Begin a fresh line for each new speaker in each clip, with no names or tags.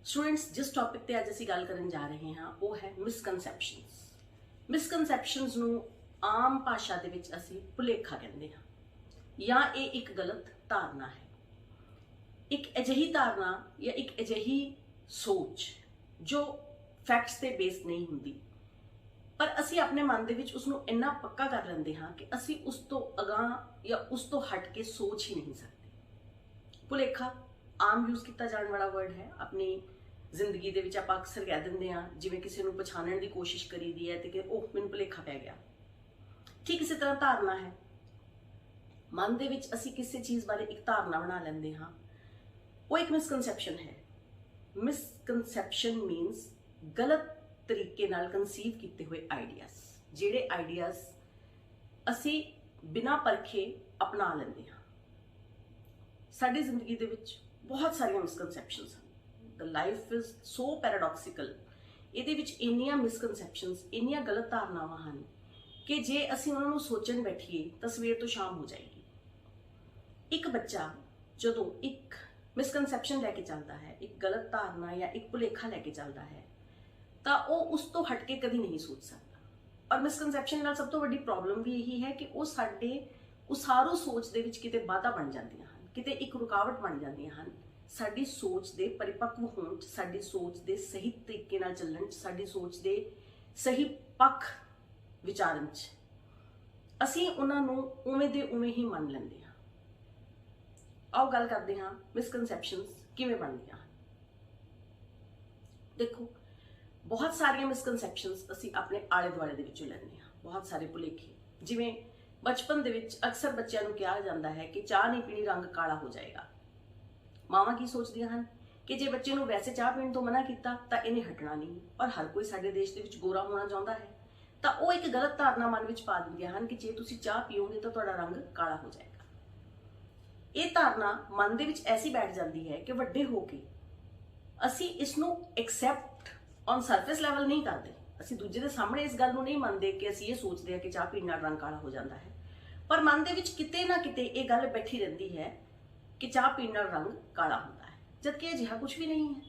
Students, जिस topic ते अज असीं गल करन जा रहे हैं वो है मिसकनसैप्शनस। मिसकनसैप्शनस नूं आम भाषा दे विच असीं भुलेखा कहंदे हां या ये एक गलत धारणा है। एक अजिही धारणा या एक अजिही सोच जो फैक्ट्स ते बेस्ड नहीं हुंदी, पर असीं अपने मन दे विच उसनूं इन्ना पक्का कर लैंदे हां कि असीं उस तो अगांह या उस तो हट के सोच ही नहीं सकते। भुलेखा आम यूज़ किया जाने वाला वर्ड है। अपनी जिंदगी दे विच आपां अक्सर कह दिंदे हां, जिवें किसी नूं पछाणन दी कोशिश करी दी है कि ओह मैनूं भुलेखा पै गया। ठीक इसी तरह धारणा है। मन दे विच असीं किसी चीज़ बारे एक धारणा बना लैंदे हां, वो एक मिसकनसैप्शन है। मिसकनसैप्शन मीनस गलत तरीके नाल कंसीव किए हुए आइडियाज़, जिहड़े आइडियाज़ असीं बिना परखे अपना लैंदे हां। साडी जिंदगी दे विच बहुत सारियां मिसकनसैप्शनस हैं। The life is so paradoxical. इहदे विच इन्नियां मिसकनसैप्शनस, इन्नियां गलत धारनावां हन कि जे असीं उन्हां नूं सोचण बैठीए तां सवेर तो शाम हो जाएगी। एक बच्चा जदों एक मिसकनसैप्शन लैके चलता है, एक गलत धारणा या एक भुलेखा लैके चलता है, तां ओह उस तो हट के कभी नहीं सोच सकता। और मिसकनसैप्शन नाल सब तो वड्डी प्रॉब्लम भी यही है कि वो साडे उसारू सोच दे विच किते बाधा बन जांदियां हन, किते एक रुकावट बन जांदियां हन। साडी सोच दे परिपक्व होण च, साडी सोच दे सही तरीके नाल चलण च, साडी सोच दे सही पक्ष विचारण च असीं उन्हां नूं उवें दे उवें ही मन लैंदे हां। आओ गल करदे हां मिसकनसैप्शनस किवें बनदियां हन। देखो, बहुत सारियां मिसकनसैप्शनस असीं अपने आले दुआले दे विचों लैंदे हां। बहुत सारे भुलेखे, जिवें बचपन दे विच अक्सर बच्चों को कहा जाता है कि चाह नहीं पीनी रंग काला हो जाएगा। मावां की सोचदियां हन कि जे बच्चे नूं वैसे चाह पीण तो मना किया तो इन्हें हटना नहीं, और हर कोई साडे देश दे विच गोरा होना चाहुंदा है, तो वो एक गलत धारणा मन विच पा दिंदियां हन कि जे तुसीं चाह पीओगे तो तुहाडा रंग काला हो जाएगा। ये धारणा मन दे विच ऐसी बैठ जाती है कि वड्डे होके असीं इसनूं एक्सैप्ट ऑन सरफेस लैवल नहीं करते। असीं दूजे दे सामने इस गल नूं नहीं मनदे कि असीं ये सोचते हैं कि चाह पीण नाल रंग काला हो जाता है, पर मन दे विच किते ना किते ये गल बैठी रहिंदी है कि चाह पीण नाल रंग काला होंदा है, जबकि अजिहा कुछ भी नहीं है।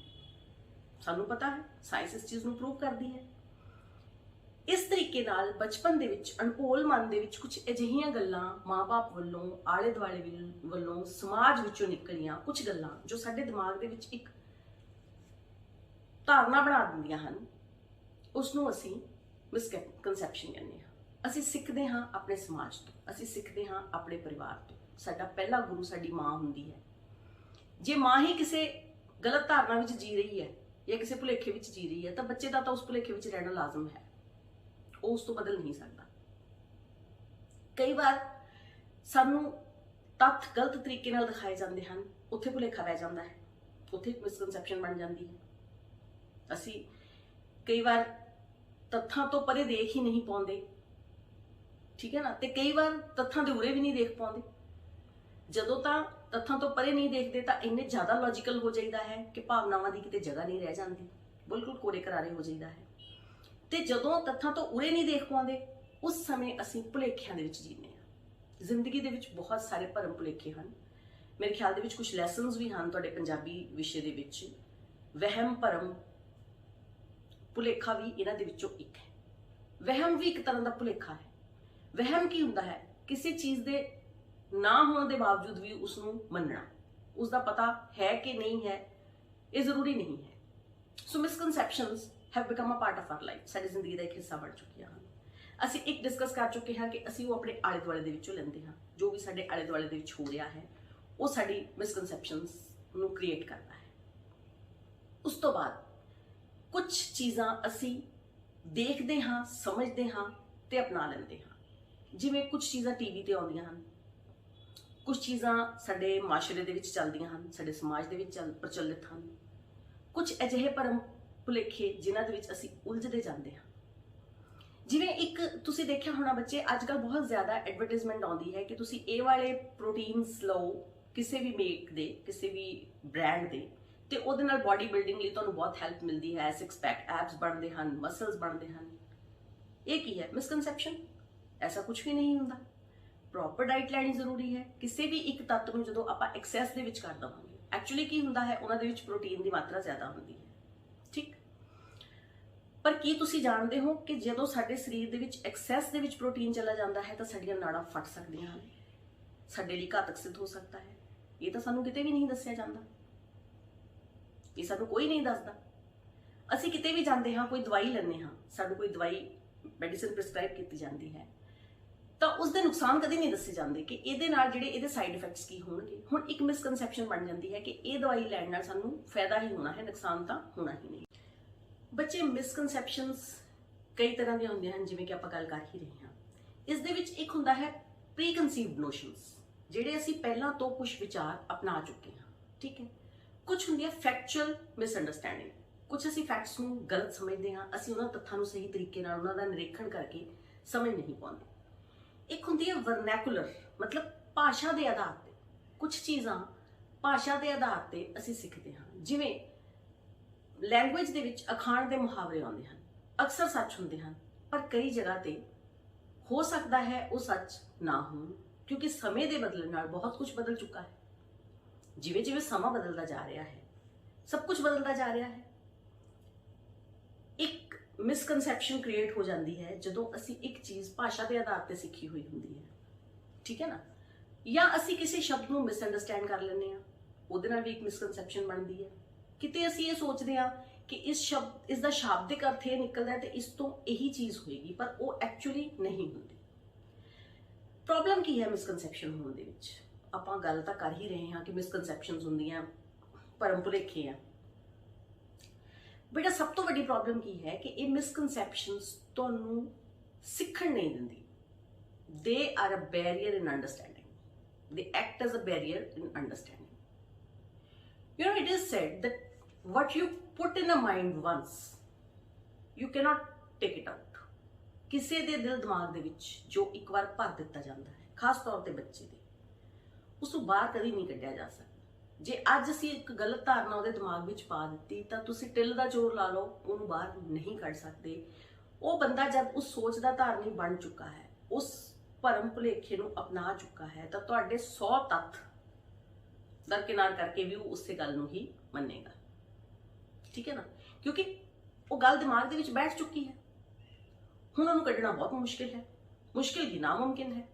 सानूं पता है, साइंस इस चीज़ नूं प्रूव करदी है। इस तरीके नाल बचपन दे विच अणभोल मन दे विच कुछ अजिहियां गल्लां माँ बाप वल्लों, आले दुआले वल्लों, समाज विचों निकलियां कुछ गल्लां जो साडे दिमाग दे विच एक धारणा बना दिंदियां हन, उसनूं असीं मिसकनसैप्शन कहंदे हां। असीं सिੱਖਦੇ हां अपने समाज तो, असीं सिੱਖਦੇ हां अपने परिवार तो। साडा पहला गुरु साडी माँ हुंदी है। जे माँ ही किसी गलत धारणा विच जी रही है या किसी भुलेखे विच जी रही है, तो बच्चे दा तां उस भुलेखे विच रहना लाजम है, वो उस तो बदल नहीं सकता। कई बार सानूं तत्थ गलत तरीके नाल दिखाए जाते हैं, उत्थे भुलेखा पै जाता है, उत्थे एक मिसकनसैप्शन बन जाती है। असीं कई बार तत्थां तो परे देख ही नहीं पाउंदे, ठीक है ना, तो कई बार तत्थां दे उरे भी नहीं देख पाउंदे। जदों तां तत्थां तो परे नहीं देखते तो इन्ने ज़्यादा लॉजिकल हो जाइदा है कि भावनावां दी किते जगह नहीं रह जाती, बिल्कुल कोरे करारे हो जाइदा है। तो जदों तत्थां तो उरे नहीं देख पाउंदे, उस समय असीं भुलेखिਆਂ ਦੇ ਵਿੱਚ जीने हैं। जिंदगी ਦੇ ਵਿੱਚ बहुत सारे भरम भुलेखे हैं। मेरे ख्याल ਦੇ ਵਿੱਚ कुछ लैसनस भी हैं तुहाडे पंजाबी विषय ਦੇ ਵਿੱਚ। वहम भरम भुलेखा भी इन्हां ਦੇ ਵਿੱਚੋਂ एक है। वहम भी एक तरह का भुलेखा है। वहम की हुंदा है? किसी चीज़ के ना होने के बावजूद भी उसनूं मनना, उसका पता है कि नहीं है, ये जरूरी नहीं है। So misconceptions have become a part of our life, साडी जिंदगी का एक हिस्सा बन चुकी हैं। असीं एक डिस्कस कर चुके हैं कि असीं वो अपने आले दुआले दे विचों लैंदे हां। जो भी साडे आले दुआले दे विच हो रहा है वो साडी मिसकनसैप्शनस नूं क्रिएट करता है। उस तो बाद कुछ चीज़ां असीं देखते हाँ, समझते हाँ ते अपना लैंदे हाँ। जिवें कुछ चीज़ां टीवी ते आउंदियां हन, कुछ चीज़ां साडे माशरे दे विच चलदियां हन, साडे समाज दे विच प्रचलित हन। कुछ अजिहे भरम भुलेखे जिन्हां दे विच असीं उलझदे जांदे हां। जिवें एक तुसीं देखिया होना बच्चे, अजकल बहुत ज़्यादा एडवरटाइजमेंट आउंदी है कि तुसीं ए वाले प्रोटीन्स लओ किसी भी मेक दे, किसी भी ब्रांड दे, ते उहदे नाल बॉडी बिल्डिंग लई तुहानूं बहुत हैल्प मिलदी है, सिक्स पैक एब्स बनते हैं, मसल्स बनते हैं। ये की है? मिसकनसैप्शन। ऐसा कुछ भी नहीं हुंदा। प्रॉपर डाइट लैनी जरूरी है। किसी भी एक तत्व नूं जदों आपां एक्सैस दे विच कर देवांगे, एक्चुअली की हुंदा है, उहनां दे विच प्रोटीन की मात्रा ज़्यादा हुंदी है। ਪਰ ਕੀ ਤੁਸੀਂ ਜਾਣਦੇ ਹੋ ਕਿ ਜਦੋਂ ਸਾਡੇ ਸਰੀਰ ਦੇ ਵਿੱਚ ਐਕਸੈਸ ਦੇ ਵਿੱਚ ਪ੍ਰੋਟੀਨ ਚਲਾ ਜਾਂਦਾ ਹੈ ਤਾਂ ਸਾਡੀਆਂ ਨਾੜਾਂ ਫਟ ਸਕਦੀਆਂ ਹਨ, ਸਾਡੇ ਲਈ ਘਾਤਕ ਸਿੱਧ ਹੋ ਸਕਦਾ ਹੈ। ਇਹ ਤਾਂ ਸਾਨੂੰ ਕਿਤੇ ਵੀ ਨਹੀਂ ਦੱਸਿਆ ਜਾਂਦਾ, ਇਹ ਸਾਨੂੰ ਕੋਈ ਨਹੀਂ ਦੱਸਦਾ। ਅਸੀਂ ਕਿਤੇ ਵੀ ਜਾਂਦੇ ਹਾਂ, ਕੋਈ ਦਵਾਈ ਲੈਂਦੇ ਹਾਂ, ਸਾਨੂੰ ਕੋਈ ਦਵਾਈ ਮੈਡੀਸਿਨ ਪ੍ਰਿਸਕ੍ਰਾਈਬ ਕੀਤੀ ਜਾਂਦੀ ਹੈ ਤਾਂ ਉਸ ਦੇ ਨੁਕਸਾਨ ਕਦੇ ਨਹੀਂ ਦੱਸੇ ਜਾਂਦੇ ਕਿ ਇਹਦੇ ਨਾਲ ਜਿਹੜੇ ਇਹਦੇ ਸਾਈਡ ਇਫੈਕਟਸ ਕੀ ਹੋਣਗੇ। ਹੁਣ ਇੱਕ ਮਿਸਕਨਸੈਪਸ਼ਨ ਬਣ ਜਾਂਦੀ ਹੈ ਕਿ ਇਹ ਦਵਾਈ ਲੈਣ ਨਾਲ ਸਾਨੂੰ ਫਾਇਦਾ ਹੀ ਹੋਣਾ ਹੈ, ਨੁਕਸਾਨ ਤਾਂ ਹੋਣਾ ਹੀ ਨਹੀਂ। ਬੱਚੇ, ਮਿਸਕਨਸੈਪਸ਼ਨਸ ਕਈ ਤਰ੍ਹਾਂ ਦੀਆਂ ਹੁੰਦੀਆਂ ਹਨ, ਜਿਵੇਂ ਕਿ ਆਪਾਂ ਗੱਲ ਕਰ ਹੀ ਰਹੇ ਹਾਂ। ਇਸ ਦੇ ਵਿੱਚ ਇੱਕ ਹੁੰਦਾ ਹੈ ਪ੍ਰੀ ਕਨਸੀਵਡ ਨੋਸ਼ਨਸ, ਜਿਹੜੇ ਅਸੀਂ ਪਹਿਲਾਂ ਤੋਂ ਕੁਝ ਵਿਚਾਰ ਅਪਣਾ ਚੁੱਕੇ ਹਾਂ, ਠੀਕ ਹੈ। ਕੁਝ ਹੁੰਦੀ ਹੈ ਫੈਕਚੁਅਲ ਮਿਸਅੰਡਰਸਟੈਂਡਿੰਗ, ਕੁਝ ਅਸੀਂ ਫੈਕਟਸ ਨੂੰ ਗਲਤ ਸਮਝਦੇ ਹਾਂ, ਅਸੀਂ ਉਹਨਾਂ ਤੱਥਾਂ ਨੂੰ ਸਹੀ ਤਰੀਕੇ ਨਾਲ ਉਹਨਾਂ ਦਾ ਨਿਰੀਖਣ ਕਰਕੇ ਸਮਝ ਨਹੀਂ ਪਾਉਂਦੇ। ਇੱਕ ਹੁੰਦੀ ਹੈ ਵਰਨੈਕੂਲਰ, ਮਤਲਬ ਭਾਸ਼ਾ ਦੇ ਆਧਾਰ ਤੇ ਕੁਝ ਚੀਜ਼ਾਂ ਭਾਸ਼ਾ ਦੇ ਆਧਾਰ ਤੇ ਅਸੀਂ ਸਿੱਖਦੇ ਹਾਂ। ਜਿਵੇਂ ਲੈਂਗੁਏਜ ਦੇ ਵਿੱਚ ਅਖਾਣ ਦੇ ਮੁਹਾਵਰੇ ਆਉਂਦੇ ਹਨ, ਅਕਸਰ ਸੱਚ ਹੁੰਦੇ ਹਨ, ਪਰ ਕਈ ਜਗ੍ਹਾ ਤੇ ਹੋ ਸਕਦਾ ਹੈ ਉਹ ਸੱਚ ਨਾ ਹੋਣ, ਕਿਉਂਕਿ ਸਮੇਂ ਦੇ ਬਦਲਣ ਨਾਲ ਬਹੁਤ ਕੁਝ ਬਦਲ ਚੁੱਕਾ ਹੈ। ਜਿਵੇਂ ਜਿਵੇਂ ਸਮਾਂ ਬਦਲਦਾ ਜਾ ਰਿਹਾ ਹੈ, ਸਭ ਕੁਝ ਬਦਲਦਾ ਜਾ ਰਿਹਾ ਹੈ। ਇੱਕ ਮਿਸਕਨਸੈਪਸ਼ਨ ਕ੍ਰੀਏਟ ਹੋ ਜਾਂਦੀ ਹੈ ਜਦੋਂ ਅਸੀਂ ਇੱਕ ਚੀਜ਼ ਭਾਸ਼ਾ ਦੇ ਆਧਾਰ ਤੇ ਸਿੱਖੀ ਹੋਈ ਹੁੰਦੀ ਹੈ, ਠੀਕ ਹੈ ਨਾ। ਜਾਂ ਅਸੀਂ ਕਿਸੇ ਸ਼ਬਦ ਨੂੰ ਮਿਸਅੰਡਰਸਟੈਂਡ ਕਰ ਲੈਂਦੇ ਹਾਂ, ਉਹਦੇ ਨਾਲ ਵੀ ਇੱਕ ਮਿਸਕਨਸੈਪਸ਼ਨ ਬਣਦੀ ਹੈ। ਕਿਤੇ ਅਸੀਂ ਇਹ ਸੋਚਦੇ ਹਾਂ ਕਿ ਇਸ ਦਾ ਸ਼ਾਬਦਿਕ ਅਰਥ ਇਹ ਨਿਕਲਦਾ ਹੈ ਤੇ ਇਸ ਤੋਂ ਇਹੀ ਚੀਜ਼ ਹੋਏਗੀ, ਪਰ ਉਹ ਐਕਚੁਅਲੀ ਨਹੀਂ ਹੁੰਦੀ। ਪ੍ਰੋਬਲਮ ਕੀ ਹੈ ਮਿਸਕਨਸੈਪਸ਼ਨ ਹੋਣ ਦੇ ਵਿੱਚ? ਆਪਾਂ ਗੱਲ ਤਾਂ ਕਰ ਹੀ ਰਹੇ ਹਾਂ ਕਿ ਮਿਸਕਨਸੈਪਸ਼ਨਸ ਹੁੰਦੀਆਂ, ਭਰਮ ਭੁਲੇਖੇ ਆ। ਬੇਟਾ, ਸਭ ਤੋਂ ਵੱਡੀ ਪ੍ਰੋਬਲਮ ਕੀ ਹੈ ਕਿ ਇਹ ਮਿਸਕਨਸੈਪਸ਼ਨਸ ਤੁਹਾਨੂੰ ਸਿੱਖਣ ਨਹੀਂ ਦਿੰਦੀ। They are a barrier in understanding, they act as a barrier in understanding. You know, it is said that what you put in a mind once, you cannot take it out. ਕਿਸੇ ਦੇ ਦਿਲ ਦਿਮਾਗ ਦੇ ਵਿੱਚ ਜੋ ਇੱਕ ਵਾਰ ਭਰ ਦਿੱਤਾ ਜਾਂਦਾ ਹੈ, ਖਾਸ ਤੌਰ ਤੇ ਬੱਚੇ ਦੇ, ਉਸ ਨੂੰ ਬਾਹਰ ਕਦੀ ਨਹੀਂ ਕੱਢਿਆ ਜਾ ਸਕਦਾ। ਜੇ ਅੱਜ ਅਸੀਂ ਇੱਕ ਗਲਤ ਧਾਰਨਾ ਉਹਦੇ ਦਿਮਾਗ ਵਿੱਚ ਪਾ ਦਿੱਤੀ ਤਾਂ ਤੁਸੀਂ ਟਿੱਲ ਦਾ ਜ਼ੋਰ ਲਾ ਲਓ, ਉਹਨੂੰ ਬਾਹਰ ਨਹੀਂ ਕੱਢ ਸਕਦੇ। ਉਹ ਬੰਦਾ ਜਦ ਉਸ ਸੋਚ ਦਾ ਧਾਰਨੀ ਬਣ ਚੁੱਕਾ ਹੈ, ਉਸ ਭਰਮ ਭੁਲੇਖੇ ਨੂੰ ਅਪਣਾ ਚੁੱਕਾ ਹੈ, ਤਾਂ ਤੁਹਾਡੇ 100 ਤੱਥ ਦਰਕਿਨਾਰ ਕਰਕੇ ਵੀ ਉਹ ਉਸੇ ਗੱਲ ਨੂੰ ਹੀ ਮੰਨੇਗਾ, ਠੀਕ ਹੈ ਨਾ, ਕਿਉਂਕਿ ਉਹ ਗੱਲ ਦਿਮਾਗ ਦੇ ਵਿੱਚ ਬੈਠ ਚੁੱਕੀ ਹੈ। ਹੁਣ ਉਹਨੂੰ ਕੱਢਣਾ ਬਹੁਤ ਮੁਸ਼ਕਿਲ ਹੈ, ਮੁਸ਼ਕਿਲ ਕੀ ਨਾਮੁਮਕਿਨ ਹੈ।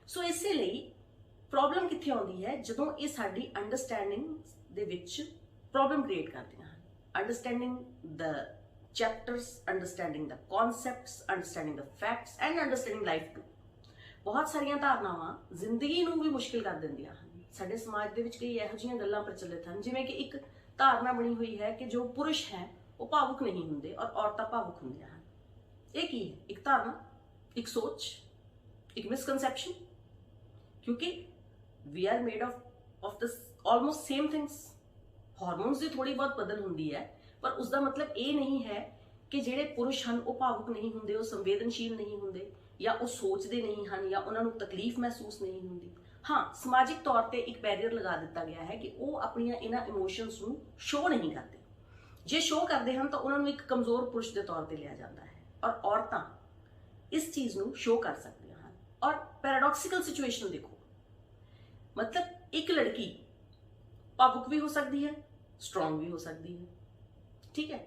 ਸੋ ਇਸੇ ਲਈ ਪ੍ਰੋਬਲਮ ਕਿੱਥੇ ਆਉਂਦੀ ਹੈ? ਜਦੋਂ ਇਹ ਸਾਡੀ ਅੰਡਰਸਟੈਂਡਿੰਗ ਦੇ ਵਿੱਚ ਪ੍ਰੋਬਲਮ ਕ੍ਰੀਏਟ ਕਰਦੀਆਂ ਹਨ। Understanding the chapters, understanding the concepts, understanding the facts and understanding life too. ਬਹੁਤ ਸਾਰੀਆਂ ਧਾਰਨਾਵਾਂ ਜ਼ਿੰਦਗੀ ਨੂੰ ਵੀ ਮੁਸ਼ਕਿਲ ਕਰ ਦਿੰਦੀਆਂ ਹਨ। ਸਾਡੇ ਸਮਾਜ ਦੇ ਵਿੱਚ ਕਈ ਇਹੋ ਜਿਹੀਆਂ ਗੱਲਾਂ ਪ੍ਰਚਲਿਤ ਹਨ, ਜਿਵੇਂ ਕਿ ਇੱਕ ਧਾਰਨਾ ਬਣੀ ਹੋਈ ਹੈ ਕਿ ਜੋ ਪੁਰਸ਼ ਹੈ ਉਹ ਭਾਵੁਕ ਨਹੀਂ ਹੁੰਦੇ ਔਰ ਔਰਤਾਂ ਭਾਵੁਕ ਹੁੰਦੀਆਂ ਹਨ। ਇਹ ਕੀ ਹੈ? ਇੱਕ ਧਾਰਨਾ, ਇੱਕ ਸੋਚ, ਇੱਕ ਮਿਸਕਨਸੈਪਸ਼ਨ। ਕਿਉਂਕਿ we are made of the almost same things. Hormones ਦੀ ਥੋੜੀ ਬਹੁਤ ਬਦਲ ਹੁੰਦੀ ਹੈ, ਪਰ ਉਸ ਦਾ ਮਤਲਬ ਇਹ ਨਹੀਂ ਹੈ ਕਿ ਜਿਹੜੇ ਪੁਰਸ਼ ਹਨ ਉਹ ਭਾਵੁਕ ਨਹੀਂ ਹੁੰਦੇ, ਉਹ ਸੰਵੇਦਨਸ਼ੀਲ ਨਹੀਂ ਹੁੰਦੇ, ਜਾਂ ਉਹ ਸੋਚਦੇ ਨਹੀਂ ਹਨ, ਜਾਂ ਉਹਨਾਂ ਨੂੰ ਤਕਲੀਫ ਮਹਿਸੂਸ ਨਹੀਂ ਹੁੰਦੀ। ਹਾਂ, ਸਮਾਜਿਕ ਤੌਰ ਤੇ ਇੱਕ ਬੈਰੀਅਰ ਲਗਾ ਦਿੱਤਾ ਗਿਆ ਹੈ ਕਿ ਉਹ ਆਪਣੀਆਂ ਇਹਨਾਂ ਇਮੋਸ਼ਨਸ ਨੂੰ ਸ਼ੋਅ ਨਹੀਂ ਕਰਦੇ। ਜੇ ਸ਼ੋਅ ਕਰਦੇ ਹਨ ਤਾਂ ਉਹਨਾਂ ਨੂੰ ਇੱਕ ਕਮਜ਼ੋਰ ਪੁਰਸ਼ ਦੇ ਤੌਰ ਤੇ ਲਿਆ ਜਾਂਦਾ ਹੈ, ਔਰ ਔਰਤਾਂ ਇਸ ਚੀਜ਼ ਨੂੰ ਸ਼ੋਅ ਕਰ ਸਕਦੀਆਂ ਹਨ। ਔਰ ਪੈਰਾਡੌਕਸੀਕਲ ਸਿਚੁਏਸ਼ਨ ਦੇਖੋ, ਮਤਲਬ ਇੱਕ ਲੜਕੀ ਭਾਵੁਕ ਵੀ ਹੋ ਸਕਦੀ ਹੈ, ਸਟਰੋਂਗ ਵੀ ਹੋ ਸਕਦੀ ਹੈ, ਠੀਕ ਹੈ।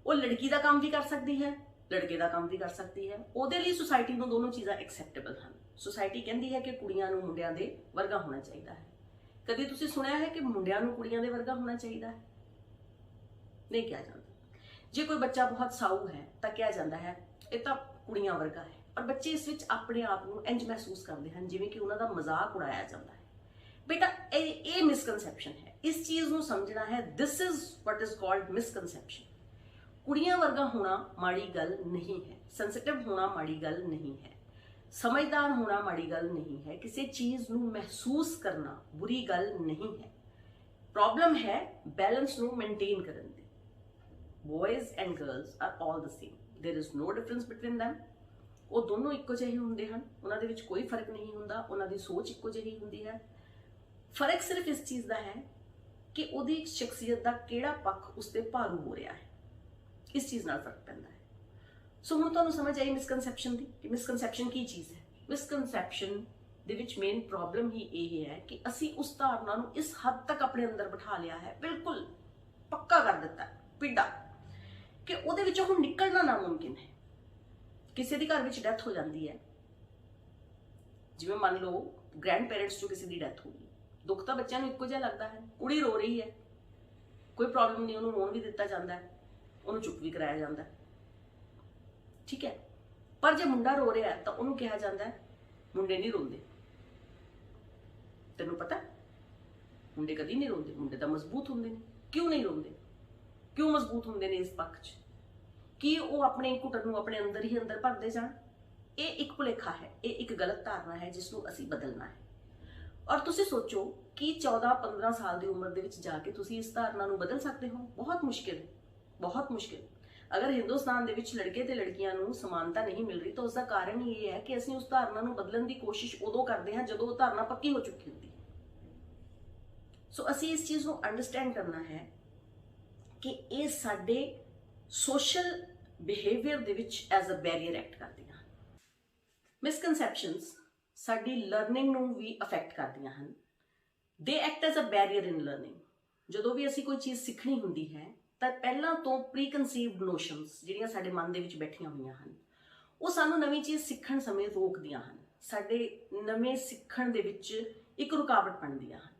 ਉਹ ਲੜਕੀ ਦਾ ਕੰਮ ਵੀ ਕਰ ਸਕਦੀ ਹੈ, ਲੜਕੇ ਦਾ ਕੰਮ ਵੀ ਕਰ ਸਕਦੀ ਹੈ। ਉਹਦੇ ਲਈ ਸੁਸਾਇਟੀ ਨੂੰ ਦੋਨੋਂ ਚੀਜ਼ਾਂ ਐਕਸੈਪਟੇਬਲ ਹਨ। ਸੁਸਾਇਟੀ ਕਹਿੰਦੀ ਹੈ ਕਿ ਕੁੜੀਆਂ ਨੂੰ ਮੁੰਡਿਆਂ ਦੇ ਵਰਗਾ ਹੋਣਾ ਚਾਹੀਦਾ ਹੈ। ਕਦੇ ਤੁਸੀਂ ਸੁਣਿਆ ਹੈ ਕਿ ਮੁੰਡਿਆਂ ਨੂੰ ਕੁੜੀਆਂ ਦੇ ਵਰਗਾ ਹੋਣਾ ਚਾਹੀਦਾ ਹੈ? ਨਹੀਂ ਕਿਹਾ ਜਾਂਦਾ। ਜੇ ਕੋਈ ਬੱਚਾ ਬਹੁਤ ਸਾਊ ਹੈ ਤਾਂ ਕਿਹਾ ਜਾਂਦਾ ਹੈ ਇਹ ਤਾਂ ਕੁੜੀਆਂ ਵਰਗਾ ਹੈ, ਔਰ ਬੱਚੇ ਇਸ ਵਿੱਚ ਆਪਣੇ ਆਪ ਨੂੰ ਇੰਜ ਮਹਿਸੂਸ ਕਰਦੇ ਹਨ ਜਿਵੇਂ ਕਿ ਉਹਨਾਂ ਦਾ ਮਜ਼ਾਕ ਉਡਾਇਆ ਜਾਂਦਾ ਹੈ। ਬੇਟਾ, ਇਹ ਮਿਸਕਨਸੈਪਸ਼ਨ ਹੈ। ਇਸ ਚੀਜ਼ ਨੂੰ ਸਮਝਣਾ ਹੈ। This is what is called misconception. ਕੁੜੀਆਂ ਵਰਗਾ ਹੋਣਾ ਮਾੜੀ ਗੱਲ ਨਹੀਂ ਹੈ, ਸੈਂਸਿਟਿਵ ਹੋਣਾ ਮਾੜੀ ਗੱਲ ਨਹੀਂ ਹੈ, ਸਮਝਦਾਰ ਹੋਣਾ ਮਾੜੀ ਗੱਲ ਨਹੀਂ ਹੈ, ਕਿਸੇ ਚੀਜ਼ ਨੂੰ ਮਹਿਸੂਸ ਕਰਨਾ ਬੁਰੀ ਗੱਲ ਨਹੀਂ ਹੈ। ਪ੍ਰੋਬਲਮ ਹੈ ਬੈਲੈਂਸ ਨੂੰ ਮੇਨਟੇਨ ਕਰਨ ਦੀ। Boys and girls are all the same, there is no difference between them। ਉਹ ਦੋਨੋਂ ਇੱਕੋ ਜਿਹੇ ਹੁੰਦੇ ਹਨ, ਉਹਨਾਂ ਦੇ ਵਿੱਚ ਕੋਈ ਫਰਕ ਨਹੀਂ ਹੁੰਦਾ, ਉਹਨਾਂ ਦੀ ਸੋਚ ਇੱਕੋ ਜਿਹੀ ਹੁੰਦੀ ਹੈ। ਫਰਕ ਸਿਰਫ ਇਸ ਚੀਜ਼ ਦਾ ਹੈ ਕਿ ਉਹਦੀ ਸ਼ਖਸੀਅਤ ਦਾ ਕਿਹੜਾ ਪੱਖ ਉਸ ਤੇ ਭਾਰੂ ਹੋ ਰਿਹਾ ਹੈ, ਇਸ ਚੀਜ਼ ਨਾਲ ਫਰਕ ਪੈਂਦਾ ਹੈ। ਸੋ ਹੁਣ ਤੁਹਾਨੂੰ ਸਮਝ ਆਈ ਮਿਸਕਨਸੈਪਸ਼ਨ ਦੀ ਕਿ ਮਿਸਕਨਸੈਪਸ਼ਨ ਕੀ ਚੀਜ਼ ਹੈ। ਮਿਸਕਨਸੈਪਸ਼ਨ ਦੇ ਵਿੱਚ ਮੇਨ ਪ੍ਰੋਬਲਮ ਹੀ ਇਹ ਹੈ ਕਿ ਅਸੀਂ ਉਸ ਧਾਰਨਾ ਨੂੰ ਇਸ ਹੱਦ ਤੱਕ ਆਪਣੇ ਅੰਦਰ ਬਿਠਾ ਲਿਆ ਹੈ, ਬਿਲਕੁਲ ਪੱਕਾ ਕਰ ਦਿੱਤਾ, ਪਿੱਡਾ, ਕਿ ਉਹਦੇ ਵਿੱਚੋਂ ਹੁਣ ਨਿਕਲਣਾ ਨਾਮੁਮਕਿਨ ਹੈ। ਕਿਸੇ ਦੀ ਘਰ ਵਿੱਚ ਡੈਥ ਹੋ ਜਾਂਦੀ ਹੈ, ਜਿਵੇਂ ਮੰਨ ਲਓ ਗ੍ਰੈਂਡ ਪੇਰੈਂਟਸ ਚੋਂ ਕਿਸੇ ਦੀ ਡੈਥ ਹੋ ਗਈ, ਦੁੱਖ ਤਾਂ ਬੱਚਿਆਂ ਨੂੰ ਇੱਕੋ ਜਿਹਾ ਲੱਗਦਾ ਹੈ। ਕੁੜੀ ਰੋ ਰਹੀ ਹੈ, ਕੋਈ ਪ੍ਰੋਬਲਮ ਨਹੀਂ, ਉਹਨੂੰ ਰੋਣ ਵੀ ਦਿੱਤਾ ਜਾਂਦਾ ਹੈ, ਉਹਨੂੰ ਚੁੱਪ ਵੀ ਕਰਾਇਆ ਜਾਂਦਾ ਹੈ, ਠੀਕ ਹੈ। ਪਰ ਜੇ ਮੁੰਡਾ ਰੋ ਰਿਹਾ ਤਾਂ ਉਹਨੂੰ ਕਿਹਾ ਜਾਂਦਾ ਹੈ ਮੁੰਡੇ ਨਹੀਂ ਰੋਂਦੇ। ਤੈਨੂੰ ਪਤਾ ਮੁੰਡੇ ਕਦੀ ਨਹੀਂ ਰੋਂਦੇ, ਮੁੰਡੇ ਤਾਂ ਮਜ਼ਬੂਤ ਹੁੰਦੇ ਨੇ। ਕਿਉਂ ਨਹੀਂ ਰੋਂਦੇ? ਕਿਉਂ ਮਜ਼ਬੂਤ ਹੁੰਦੇ ਨੇ ਇਸ ਪੱਖ 'ਚ? ਕੀ ਉਹ ਆਪਣੇ ਘੁੱਟਣ ਨੂੰ ਆਪਣੇ ਅੰਦਰ ਹੀ ਅੰਦਰ ਭਰਦੇ ਜਾਣ? ਇਹ ਇੱਕ ਭੁਲੇਖਾ ਹੈ, ਇਹ ਇੱਕ ਗਲਤ ਧਾਰਨਾ ਹੈ ਜਿਸ ਨੂੰ ਅਸੀਂ ਬਦਲਣਾ ਹੈ। ਔਰ ਤੁਸੀਂ ਸੋਚੋ ਕਿ 14-15 ਸਾਲ ਦੀ ਉਮਰ ਦੇ ਵਿੱਚ ਜਾ ਕੇ ਤੁਸੀਂ ਇਸ ਧਾਰਨਾ ਨੂੰ ਬਦਲ ਸਕਦੇ ਹੋ? ਬਹੁਤ ਮੁਸ਼ਕਿਲ ਹੈ, ਬਹੁਤ ਮੁਸ਼ਕਿਲ। ਅਗਰ ਹਿੰਦੁਸਤਾਨ ਦੇ ਵਿੱਚ ਲੜਕੇ ਤੇ ਲੜਕੀਆਂ ਨੂੰ ਸਮਾਨਤਾ ਨਹੀਂ ਮਿਲ ਰਹੀ ਤਾਂ ਉਸ ਦਾ ਕਾਰਨ ਹੀ ਇਹ ਹੈ ਕਿ ਅਸੀਂ ਉਸ ਧਾਰਨਾ ਨੂੰ ਬਦਲਣ ਦੀ ਕੋਸ਼ਿਸ਼ ਉਦੋਂ ਕਰਦੇ ਹਾਂ ਜਦੋਂ ਉਹ ਧਾਰਨਾ ਪੱਕੀ ਹੋ ਚੁੱਕੀ ਹੁੰਦੀ ਹੈ। ਸੋ ਅਸੀਂ ਇਸ ਚੀਜ਼ ਨੂੰ ਅੰਡਰਸਟੈਂਡ ਕਰਨਾ ਹੈ ਕਿ ਇਹ ਸਾਡੇ ਸੋਸ਼ਲ ਬਿਹੇਵੀਅਰ ਦੇ ਵਿੱਚ ਐਜ਼ ਅ ਬੈਰੀਅਰ ਐਕਟ ਕਰਦੀਆਂ ਹਨ। ਮਿਸਕਨਸੈਪਸ਼ਨਸ ਸਾਡੀ ਲਰਨਿੰਗ ਨੂੰ ਵੀ ਅਫੈਕਟ ਕਰਦੀਆਂ ਹਨ। They act as a barrier in learning. ਜਦੋਂ ਵੀ ਅਸੀਂ ਕੋਈ ਚੀਜ਼ ਸਿੱਖਣੀ ਹੁੰਦੀ ਹੈ ਤਾਂ ਪਹਿਲਾਂ ਤੋਂ ਪ੍ਰੀਕਨਸੀਵਡ ਨੋਸ਼ਨਸ ਜਿਹੜੀਆਂ ਸਾਡੇ ਮਨ ਦੇ ਵਿੱਚ ਬੈਠੀਆਂ ਹੋਈਆਂ ਹਨ, ਉਹ ਸਾਨੂੰ ਨਵੀਂ ਚੀਜ਼ ਸਿੱਖਣ ਸਮੇਂ ਰੋਕਦੀਆਂ ਹਨ, ਸਾਡੇ ਨਵੇਂ ਸਿੱਖਣ ਦੇ ਵਿੱਚ ਇੱਕ ਰੁਕਾਵਟ ਬਣਦੀਆਂ ਹਨ।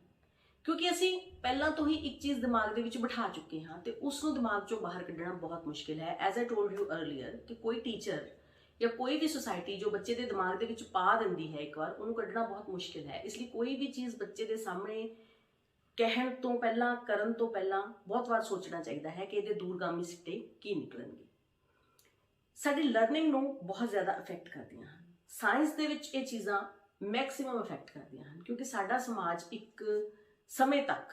ਕਿਉਂਕਿ ਅਸੀਂ ਪਹਿਲਾਂ ਤੋਂ ਹੀ ਇੱਕ ਚੀਜ਼ ਦਿਮਾਗ ਦੇ ਵਿੱਚ ਬਿਠਾ ਚੁੱਕੇ ਹਾਂ ਤੇ ਉਸ ਨੂੰ ਦਿਮਾਗ ਚੋਂ ਬਾਹਰ ਕੱਢਣਾ ਬਹੁਤ ਮੁਸ਼ਕਿਲ ਹੈ। As I told you earlier ਕਿ ਕੋਈ ਟੀਚਰ ਜਾਂ ਕੋਈ ਵੀ ਸੁਸਾਇਟੀ ਜੋ ਬੱਚੇ ਦੇ ਦਿਮਾਗ ਦੇ ਵਿੱਚ ਪਾ ਦਿੰਦੀ ਹੈ ਇੱਕ ਵਾਰ, ਉਹਨੂੰ ਕੱਢਣਾ ਬਹੁਤ ਮੁਸ਼ਕਿਲ ਹੈ। ਇਸ ਲਈ ਕੋਈ ਵੀ ਚੀਜ਼ ਬੱਚੇ ਦੇ ਸਾਹਮਣੇ ਕਹਿਣ ਤੋਂ ਪਹਿਲਾਂ, ਕਰਨ ਤੋਂ ਪਹਿਲਾਂ ਬਹੁਤ ਵਾਰ ਸੋਚਣਾ ਚਾਹੀਦਾ ਹੈ ਕਿ ਇਹਦੇ ਦੂਰਗਾਮੀ ਸਿੱਟੇ ਕੀ ਨਿਕਲਣਗੇ। ਸਾਡੀ ਲਰਨਿੰਗ ਨੂੰ ਬਹੁਤ ਜ਼ਿਆਦਾ ਅਫੈਕਟ ਕਰਦੀਆਂ ਹਨ। ਸਾਇੰਸ ਦੇ ਵਿੱਚ ਇਹ ਚੀਜ਼ਾਂ ਮੈਕਸਿਮਮ ਅਫੈਕਟ ਕਰਦੀਆਂ ਹਨ ਕਿਉਂਕਿ ਸਾਡਾ ਸਮਾਜ ਇੱਕ ਸਮੇਂ ਤੱਕ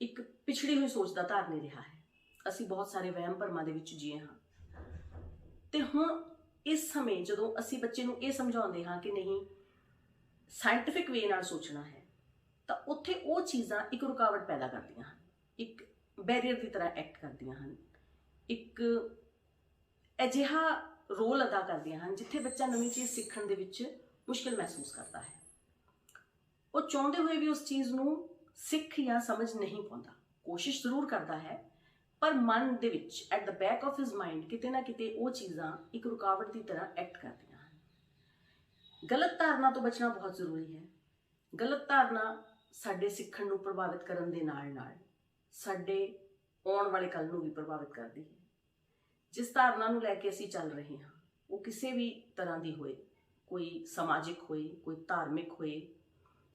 ਇੱਕ ਪਿਛੜੀ ਹੋਈ ਸੋਚ ਦਾ ਧਾਰਨੀ ਰਿਹਾ ਹੈ। ਅਸੀਂ ਬਹੁਤ ਸਾਰੇ ਵਹਿਮ ਭਰਮਾਂ ਦੇ ਵਿੱਚ ਜੀਏ ਹਾਂ ਤੇ ਹੁਣ ਇਸ ਸਮੇਂ ਜਦੋਂ ਅਸੀਂ ਬੱਚੇ ਨੂੰ ਇਹ ਸਮਝਾਉਂਦੇ ਹਾਂ ਕਿ ਨਹੀਂ, ਸਾਇੰਟੀਫਿਕ ਵੇ ਨਾਲ ਸੋਚਣਾ ਹੈ, ਤਾਂ ਉੱਥੇ ਉਹ ਚੀਜ਼ਾਂ ਇੱਕ ਰੁਕਾਵਟ ਪੈਦਾ ਕਰਦੀਆਂ ਹਨ, ਇੱਕ ਬੈਰੀਅਰ ਦੀ ਤਰ੍ਹਾਂ ਐਕਟ ਕਰਦੀਆਂ ਹਨ, ਇੱਕ ਅਜਿਹਾ ਰੋਲ ਅਦਾ ਕਰਦੀਆਂ ਹਨ ਜਿੱਥੇ ਬੱਚਾ ਨਵੀਂ ਚੀਜ਼ ਸਿੱਖਣ ਦੇ ਵਿੱਚ ਮੁਸ਼ਕਿਲ ਮਹਿਸੂਸ ਕਰਦਾ ਹੈ। ਉਹ ਚਾਹੁੰਦੇ ਹੋਏ ਵੀ ਉਸ ਚੀਜ਼ ਨੂੰ ਸਿੱਖ ਜਾਂ ਸਮਝ ਨਹੀਂ ਪਾਉਂਦਾ, ਕੋਸ਼ਿਸ਼ ਜ਼ਰੂਰ ਕਰਦਾ ਹੈ, ਪਰ ਮਨ ਦੇ ਵਿੱਚ at the back of his mind ਕਿਤੇ ਨਾ ਕਿਤੇ ਉਹ ਚੀਜ਼ਾਂ ਇੱਕ ਰੁਕਾਵਟ ਦੀ ਤਰ੍ਹਾਂ ਐਕਟ ਕਰਦੀਆਂ ਹਨ। ਗਲਤ ਧਾਰਨਾ ਤੋਂ ਬਚਣਾ ਬਹੁਤ ਜ਼ਰੂਰੀ ਹੈ। ਗਲਤ ਧਾਰਨਾ ਸਾਡੇ ਸਿੱਖਣ ਨੂੰ ਪ੍ਰਭਾਵਿਤ ਕਰਨ ਦੇ ਨਾਲ ਨਾਲ ਸਾਡੇ ਆਉਣ ਵਾਲੇ ਕੱਲ ਨੂੰ ਵੀ ਪ੍ਰਭਾਵਿਤ ਕਰਦੀ ਹੈ। ਜਿਸ ਧਾਰਨਾ ਨੂੰ ਲੈ ਕੇ ਅਸੀਂ ਚੱਲ ਰਹੇ ਹਾਂ ਉਹ ਕਿਸੇ ਵੀ ਤਰ੍ਹਾਂ ਦੀ ਹੋਏ, ਕੋਈ ਸਮਾਜਿਕ ਹੋਏ, ਕੋਈ ਧਾਰਮਿਕ ਹੋਏ,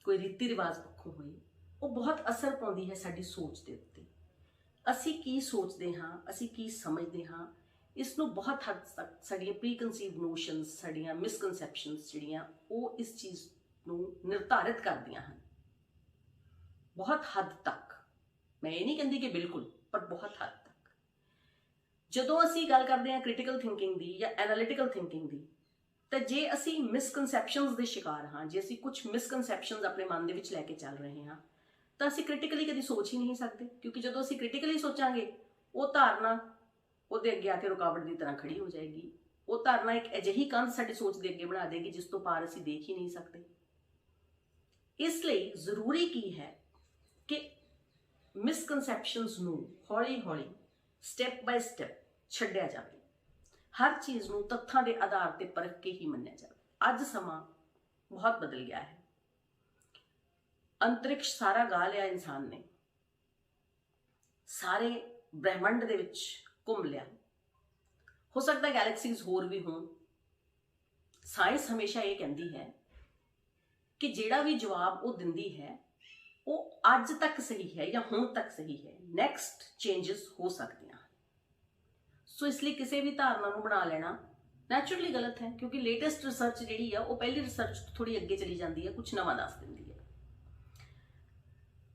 ਕੋਈ ਰੀਤੀ ਰਿਵਾਜ ਪੱਖੋਂ ਹੋਏ, ਉਹ ਬਹੁਤ ਅਸਰ ਪਾਉਂਦੀ ਹੈ ਸਾਡੀ ਸੋਚ ਦੇ ਉੱਤੇ। ਅਸੀਂ ਕੀ ਸੋਚਦੇ ਹਾਂ, ਅਸੀਂ ਕੀ ਸਮਝਦੇ ਹਾਂ, ਇਸ ਨੂੰ ਬਹੁਤ ਹੱਦ ਤੱਕ ਸਾਡੀਆਂ ਪ੍ਰੀਕਨਸੀਵਡ ਨੋਸ਼ਨਸ, ਸਾਡੀਆਂ ਮਿਸਕਨਸੈਪਸ਼ਨਸ ਜਿਹੜੀਆਂ ਉਹ ਇਸ ਚੀਜ਼ ਨੂੰ ਨਿਰਧਾਰਿਤ ਕਰਦੀਆਂ ਹਨ। ਬਹੁਤ ਹੱਦ ਤੱਕ, ਮੈਂ ਇਹ ਨਹੀਂ ਕਹਿੰਦੀ ਕਿ ਬਿਲਕੁਲ, ਪਰ ਬਹੁਤ ਹੱਦ ਤੱਕ। ਜਦੋਂ ਅਸੀਂ ਗੱਲ ਕਰਦੇ ਹਾਂ ਕ੍ਰਿਟੀਕਲ ਥਿੰਕਿੰਗ ਦੀ ਜਾਂ ਐਨਾਲਿਟੀਕਲ ਥਿੰਕਿੰਗ ਦੀ, ਤਾਂ ਜੇ ਅਸੀਂ ਮਿਸਕਨਸੈਪਸ਼ਨਸ ਦੇ ਸ਼ਿਕਾਰ ਹਾਂ, ਜੇ ਅਸੀਂ ਕੁਝ ਮਿਸਕਨਸੈਪਸ਼ਨਸ ਆਪਣੇ ਮਨ ਦੇ ਵਿੱਚ ਲੈ ਕੇ ਚੱਲ ਰਹੇ ਹਾਂ, ਤਾਂ ਅਸੀਂ ਕ੍ਰਿਟੀਕਲੀ ਕਦੀ ਸੋਚ ਹੀ ਨਹੀਂ ਸਕਦੇ। ਕਿਉਂਕਿ ਜਦੋਂ ਅਸੀਂ ਕ੍ਰਿਟੀਕਲੀ ਸੋਚਾਂਗੇ ਉਹ ਧਾਰਨਾ ਉਹਦੇ ਅੱਗੇ ਆ ਕੇ ਰੁਕਾਵਟ ਦੀ ਤਰ੍ਹਾਂ ਖੜੀ ਹੋ ਜਾਏਗੀ। ਉਹ ਧਾਰਨਾ ਇੱਕ ਅਜਿਹੀ ਕੰਧ ਸਾਡੀ ਸੋਚ ਦੇ ਅੱਗੇ ਬਣਾ ਦੇਗੀ ਜਿਸ ਤੋਂ ਪਾਰ ਅਸੀਂ ਦੇਖ ਹੀ ਨਹੀਂ ਸਕਦੇ। ਇਸ ਲਈ ਜ਼ਰੂਰੀ ਕੀ ਹੈ ਕਿ ਮਿਸਕਨਸੈਪਸ਼ਨਸ ਨੂੰ ਹੌਲੀ ਹੌਲੀ, ਸਟੈਪ ਬਾਏ ਸਟੈਪ ਛੱਡਿਆ ਜਾਵੇ। ਹਰ ਚੀਜ਼ ਨੂੰ ਤੱਥਾਂ ਦੇ ਆਧਾਰ ਤੇ ਪਰਖ ਕੇ ਹੀ ਮੰਨਿਆ ਜਾਵੇ। ਅੱਜ ਸਮਾਂ ਬਹੁਤ ਬਦਲ ਗਿਆ ਹੈ। ਅੰਤਰਿਕਸ਼ ਸਾਰਾ ਗਾ ਲਿਆ ਇਨਸਾਨ ਨੇ, ਸਾਰੇ ਬ੍ਰਹਿਮੰਡ ਦੇ ਵਿੱਚ ਘੁੰਮ ਲਿਆ। ਹੋ ਸਕਦਾ ਗੈਲੈਕਸੀਜ਼ ਹੋਰ ਵੀ ਹੋਣ। ਸਾਇੰਸ ਹਮੇਸ਼ਾ ਇਹ ਕਹਿੰਦੀ ਹੈ ਕਿ ਜਿਹੜਾ ਵੀ ਜਵਾਬ ਉਹ ਦਿੰਦੀ ਹੈ ਉਹ ਅੱਜ ਤੱਕ ਸਹੀ ਹੈ ਜਾਂ ਹੁਣ ਤੱਕ ਸਹੀ ਹੈ, ਨੈਕਸਟ ਚੇਂਜਸ ਹੋ ਸਕਦੀਆਂ। ਸੋ ਇਸ ਲਈ ਕਿਸੇ ਵੀ ਧਾਰਨਾ ਨੂੰ ਬਣਾ ਲੈਣਾ ਨੈਚੁਰਲੀ ਗਲਤ ਹੈ ਕਿਉਂਕਿ ਲੇਟੈਸਟ ਰਿਸਰਚ ਜਿਹੜੀ ਆ ਉਹ ਪਹਿਲੀ ਰਿਸਰਚ ਤੋਂ ਥੋੜੀ ਅੱਗੇ ਚਲੀ ਜਾਂਦੀ ਹੈ, ਕੁਝ ਨਵਾਂ ਦੱਸ ਦਿੰਦੀ ਹੈ।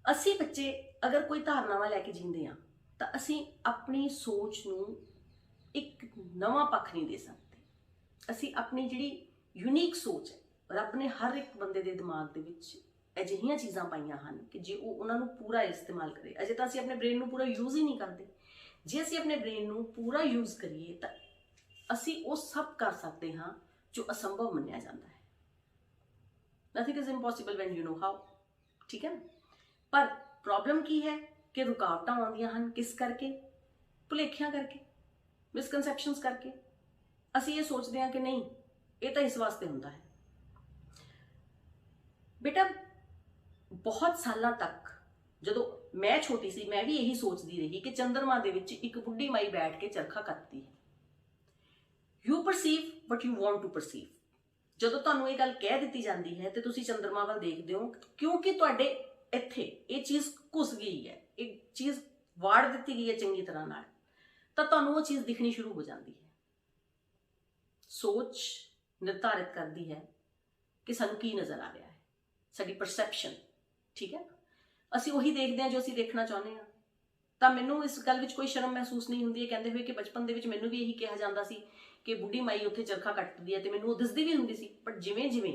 ਅਸੀਂ ਬੱਚੇ ਅਗਰ ਕੋਈ ਧਾਰਨਾਵਾਂ ਲੈ ਕੇ ਜੀਂਦੇ ਹਾਂ ਤਾਂ ਅਸੀਂ ਆਪਣੀ ਸੋਚ ਨੂੰ ਇੱਕ ਨਵਾਂ ਪੱਖ ਨਹੀਂ ਦੇ ਸਕਦੇ। ਅਸੀਂ ਆਪਣੀ ਜਿਹੜੀ ਯੂਨੀਕ ਸੋਚ ਹੈ, ਰੱਬ ਨੇ ਹਰ ਇੱਕ ਬੰਦੇ ਦੇ ਦਿਮਾਗ ਦੇ ਵਿੱਚ ਅਜਿਹੀਆਂ ਚੀਜ਼ਾਂ ਪਾਈਆਂ ਹਨ ਕਿ ਜੇ ਉਹ ਉਹਨਾਂ ਨੂੰ ਪੂਰਾ ਇਸਤੇਮਾਲ ਕਰੇ, ਅਜੇ ਤਾਂ ਅਸੀਂ ਆਪਣੇ ਬ੍ਰੇਨ ਨੂੰ ਪੂਰਾ ਯੂਜ਼ ਹੀ ਨਹੀਂ ਕਰਦੇ। ਜੇ ਅਸੀਂ ਆਪਣੇ ਬ੍ਰੇਨ ਨੂੰ ਪੂਰਾ ਯੂਜ਼ ਕਰੀਏ ਤਾਂ ਅਸੀਂ ਉਹ ਸਭ ਕਰ ਸਕਦੇ ਹਾਂ ਜੋ ਅਸੰਭਵ ਮੰਨਿਆ ਜਾਂਦਾ ਹੈ। Nothing is impossible when you know how. ਠੀਕ ਹੈ ਨਾ? ਪਰ ਪ੍ਰੋਬਲਮ ਕੀ ਹੈ ਕਿ ਰੁਕਾਵਟਾਂ ਆਉਂਦੀਆਂ ਹਨ। ਕਿਸ ਕਰਕੇ? ਭੁਲੇਖਿਆਂ ਕਰਕੇ। ਮਿਸਕਨਸੈਪਸ਼ਨਸ ਕਰਕੇ ਅਸੀਂ ਇਹ ਸੋਚਦੇ ਹਾਂ ਕਿ ਨਹੀਂ ਇਹ ਤਾਂ ਇਸ ਵਾਸਤੇ ਹੁੰਦਾ ਹੈ। ਬੇਟਾ ਬਹੁਤ ਸਾਲਾਂ ਤੱਕ ਜਦੋਂ ਮੈਂ ਛੋਟੀ ਸੀ ਮੈਂ ਵੀ ਇਹੀ ਸੋਚਦੀ ਰਹੀ ਕਿ ਚੰਦਰਮਾ ਦੇ ਵਿੱਚ ਇੱਕ ਬੁੱਢੀ ਮਾਈ ਬੈਠ ਕੇ ਚਰਖਾ ਕੱਤਦੀ ਹੈ। You perceive what you want to perceive. ਜਦੋਂ ਤੁਹਾਨੂੰ ਇਹ ਗੱਲ ਕਹਿ ਦਿੱਤੀ ਜਾਂਦੀ ਹੈ ਤੇ ਤੁਸੀਂ ਚੰਦਰਮਾ ਵੱਲ ਦੇਖਦੇ ਹੋ ਕਿਉਂਕਿ ਤੁਹਾਡੇ ਇੱਥੇ ਇਹ ਚੀਜ਼ ਘੁਸ ਗਈ ਹੈ, ਇਹ ਚੀਜ਼ ਵਾੜ ਦਿੱਤੀ ਗਈ ਹੈ ਚੰਗੀ ਤਰ੍ਹਾਂ ਨਾਲ, ਤਾਂ ਤੁਹਾਨੂੰ ਉਹ ਚੀਜ਼ ਦਿਖਣੀ ਸ਼ੁਰੂ ਹੋ ਜਾਂਦੀ ਹੈ। ਸੋਚ ਨਿਰਧਾਰਿਤ ਕਰਦੀ ਹੈ ਕਿ ਸਾਨੂੰ ਕੀ ਨਜ਼ਰ ਆ ਰਿਹਾ ਹੈ, ਸਾਡੀ ਪਰਸੈਪਸ਼ਨ, ਠੀਕ ਹੈ। ਅਸੀਂ ਉਹੀ ਦੇਖਦੇ ਹਾਂ ਜੋ ਅਸੀਂ ਦੇਖਣਾ ਚਾਹੁੰਦੇ ਹਾਂ। ਤਾਂ ਮੈਨੂੰ ਇਸ ਗੱਲ ਵਿੱਚ ਕੋਈ ਸ਼ਰਮ ਮਹਿਸੂਸ ਨਹੀਂ ਹੁੰਦੀ ਹੈ ਕਹਿੰਦੇ ਹੋਏ ਕਿ ਬਚਪਨ ਦੇ ਵਿੱਚ ਮੈਨੂੰ ਵੀ ਇਹੀ ਕਿਹਾ ਜਾਂਦਾ ਸੀ ਕਿ ਬੁੱਢੀ ਮਾਈ ਉੱਥੇ ਚਰਖਾ ਕੱਟਦੀ ਹੈ ਤੇ ਮੈਨੂੰ ਉਹ ਦਿਸਦੀ ਵੀ ਹੁੰਦੀ ਸੀ। ਪਰ ਜਿਵੇਂ ਜਿਵੇਂ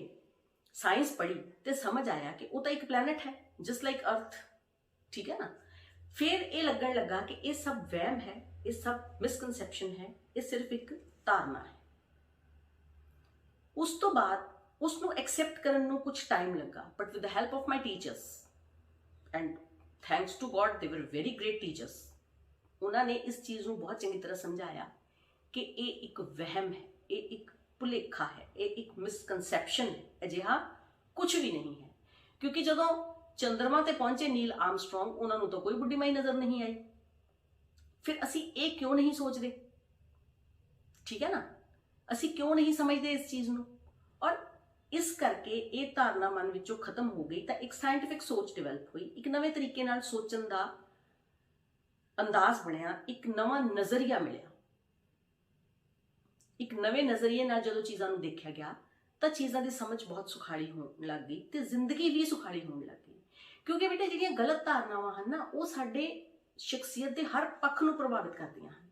ਸਾਇੰਸ ਪੜ੍ਹੀ ਤੇ ਸਮਝ ਆਇਆ ਕਿ ਉਹ ਤਾਂ ਇੱਕ ਪਲੈਨਟ ਹੈ ਜਸਟ ਲਾਈਕ ਅਰਥ, ਠੀਕ ਹੈ ਨਾ। ਫਿਰ ਇਹ ਲੱਗਣ ਲੱਗਾ ਕਿ ਇਹ ਸਭ ਵਹਿਮ ਹੈ, ਇਹ ਸਭ ਮਿਸਕਨਸੈਪਸ਼ਨ ਹੈ, ਇਹ ਸਿਰਫ ਇੱਕ ਧਾਰਨਾ ਹੈ। ਉਸ ਤੋਂ ਬਾਅਦ ਉਸ ਨੂੰ ਐਕਸੈਪਟ ਕਰਨ ਨੂੰ ਕੁਝ ਟਾਈਮ ਲੱਗਾ, but with the help of my teachers and thanks to God they were very great teachers, ਉਹਨਾਂ ਨੇ ਇਸ ਚੀਜ਼ ਨੂੰ ਬਹੁਤ ਚੰਗੀ ਤਰ੍ਹਾਂ ਸਮਝਾਇਆ ਕਿ ਇਹ ਇੱਕ ਵਹਿਮ ਹੈ, ਇਹ ਇੱਕ ਭੁਲੇਖਾ ਹੈ, ਇਹ ਇੱਕ ਮਿਸਕਨਸੈਪਸ਼ਨ ਹੈ, ਅਜਿਹਾ ਕੁਝ ਵੀ ਨਹੀਂ ਹੈ। ਕਿਉਂਕਿ ਜਦੋਂ ਚੰਦਰਮਾ ਤੇ ਪਹੁੰਚੇ ਨੀਲ ਆਰਮਸਟਰੋਂਗ, ਉਹਨਾਂ ਨੂੰ ਤਾਂ ਕੋਈ ਬੁੱਢੀ ਮਾਈ ਨਜ਼ਰ ਨਹੀਂ ਆਈ। ਫਿਰ ਅਸੀਂ ਇਹ ਕਿਉਂ ਨਹੀਂ ਸੋਚਦੇ, ਠੀਕ ਹੈ ਨਾ, ਅਸੀਂ ਕਿਉਂ ਨਹੀਂ ਸਮਝਦੇ ਇਸ ਚੀਜ਼ ਨੂੰ। ਔਰ ਇਸ ਕਰਕੇ ਇਹ ਧਾਰਨਾ ਮਨ ਵਿੱਚੋਂ ਖਤਮ ਹੋ ਗਈ ਤਾਂ ਇੱਕ ਸਾਇੰਟਿਫਿਕ ਸੋਚ ਡਿਵੈਲਪ ਹੋਈ, ਇੱਕ ਨਵੇਂ ਤਰੀਕੇ ਨਾਲ ਸੋਚਣ ਦਾ ਅੰਦਾਜ਼ ਬਣਿਆ, ਇੱਕ ਨਵਾਂ ਨਜ਼ਰੀਆ ਮਿਲਿਆ। ਇੱਕ ਨਵੇਂ ਨਜ਼ਰੀਏ ਨਾਲ ਜਦੋਂ ਚੀਜ਼ਾਂ ਨੂੰ ਦੇਖਿਆ ਗਿਆ ਤਾਂ ਚੀਜ਼ਾਂ ਦੀ ਸਮਝ ਬਹੁਤ ਸੁਖਾਲੀ ਹੋਣ ਲੱਗ ਗਈ ਤੇ ਜ਼ਿੰਦਗੀ ਵੀ ਸੁਖਾਲੀ ਹੋਣ ਲੱਗ ਗਈ। ਕਿਉਂਕਿ ਬੇਟੇ ਜਿਹੜੀਆਂ ਗਲਤ ਧਾਰਨਾਵਾਂ ਹਨ ਨਾ, ਉਹ ਸਾਡੇ ਸ਼ਖਸੀਅਤ ਦੇ ਹਰ ਪੱਖ ਨੂੰ ਪ੍ਰਭਾਵਿਤ ਕਰਦੀਆਂ ਹਨ।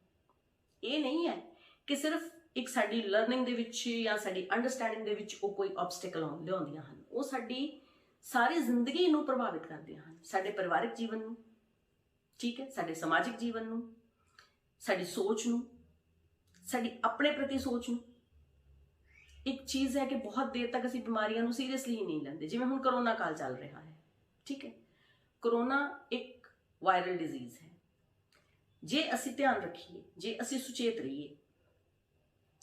ਇਹ ਨਹੀਂ ਹੈ ਕਿ ਸਿਰਫ ਇੱਕ ਸਾਡੀ ਲਰਨਿੰਗ ਦੇ ਵਿੱਚ ਜਾਂ ਸਾਡੀ ਅੰਡਰਸਟੈਂਡਿੰਗ ਦੇ ਵਿੱਚ ਉਹ ਕੋਈ ਆਬਸਟੈਕਲ ਲਿਆਉਂਦੀਆਂ ਹਨ, ਉਹ ਸਾਡੀ ਸਾਰੀ ਜ਼ਿੰਦਗੀ ਨੂੰ ਪ੍ਰਭਾਵਿਤ ਕਰਦੀਆਂ ਹਨ। ਸਾਡੇ ਪਰਿਵਾਰਿਕ ਜੀਵਨ ਨੂੰ, ਠੀਕ ਹੈ, ਸਾਡੇ ਸਮਾਜਿਕ ਜੀਵਨ ਨੂੰ, ਸਾਡੀ ਸੋਚ ਨੂੰ, ਸਾਡੀ ਆਪਣੇ ਪ੍ਰਤੀ ਸੋਚ ਨੂੰ। ਇੱਕ ਚੀਜ਼ ਹੈ ਕਿ ਬਹੁਤ ਦੇਰ ਤੱਕ ਅਸੀਂ ਬਿਮਾਰੀਆਂ ਨੂੰ ਸੀਰੀਅਸਲੀ ਹੀ ਨਹੀਂ ਲੈਂਦੇ। ਜਿਵੇਂ ਹੁਣ ਕਰੋਨਾ ਕਾਲ ਚੱਲ ਰਿਹਾ ਹੈ, ਠੀਕ ਹੈ, ਕਰੋਨਾ ਇੱਕ ਵਾਇਰਲ ਡਿਜ਼ੀਜ਼ ਹੈ। ਜੇ ਅਸੀਂ ਧਿਆਨ ਰੱਖੀਏ, ਜੇ ਅਸੀਂ ਸੁਚੇਤ ਰਹੀਏ,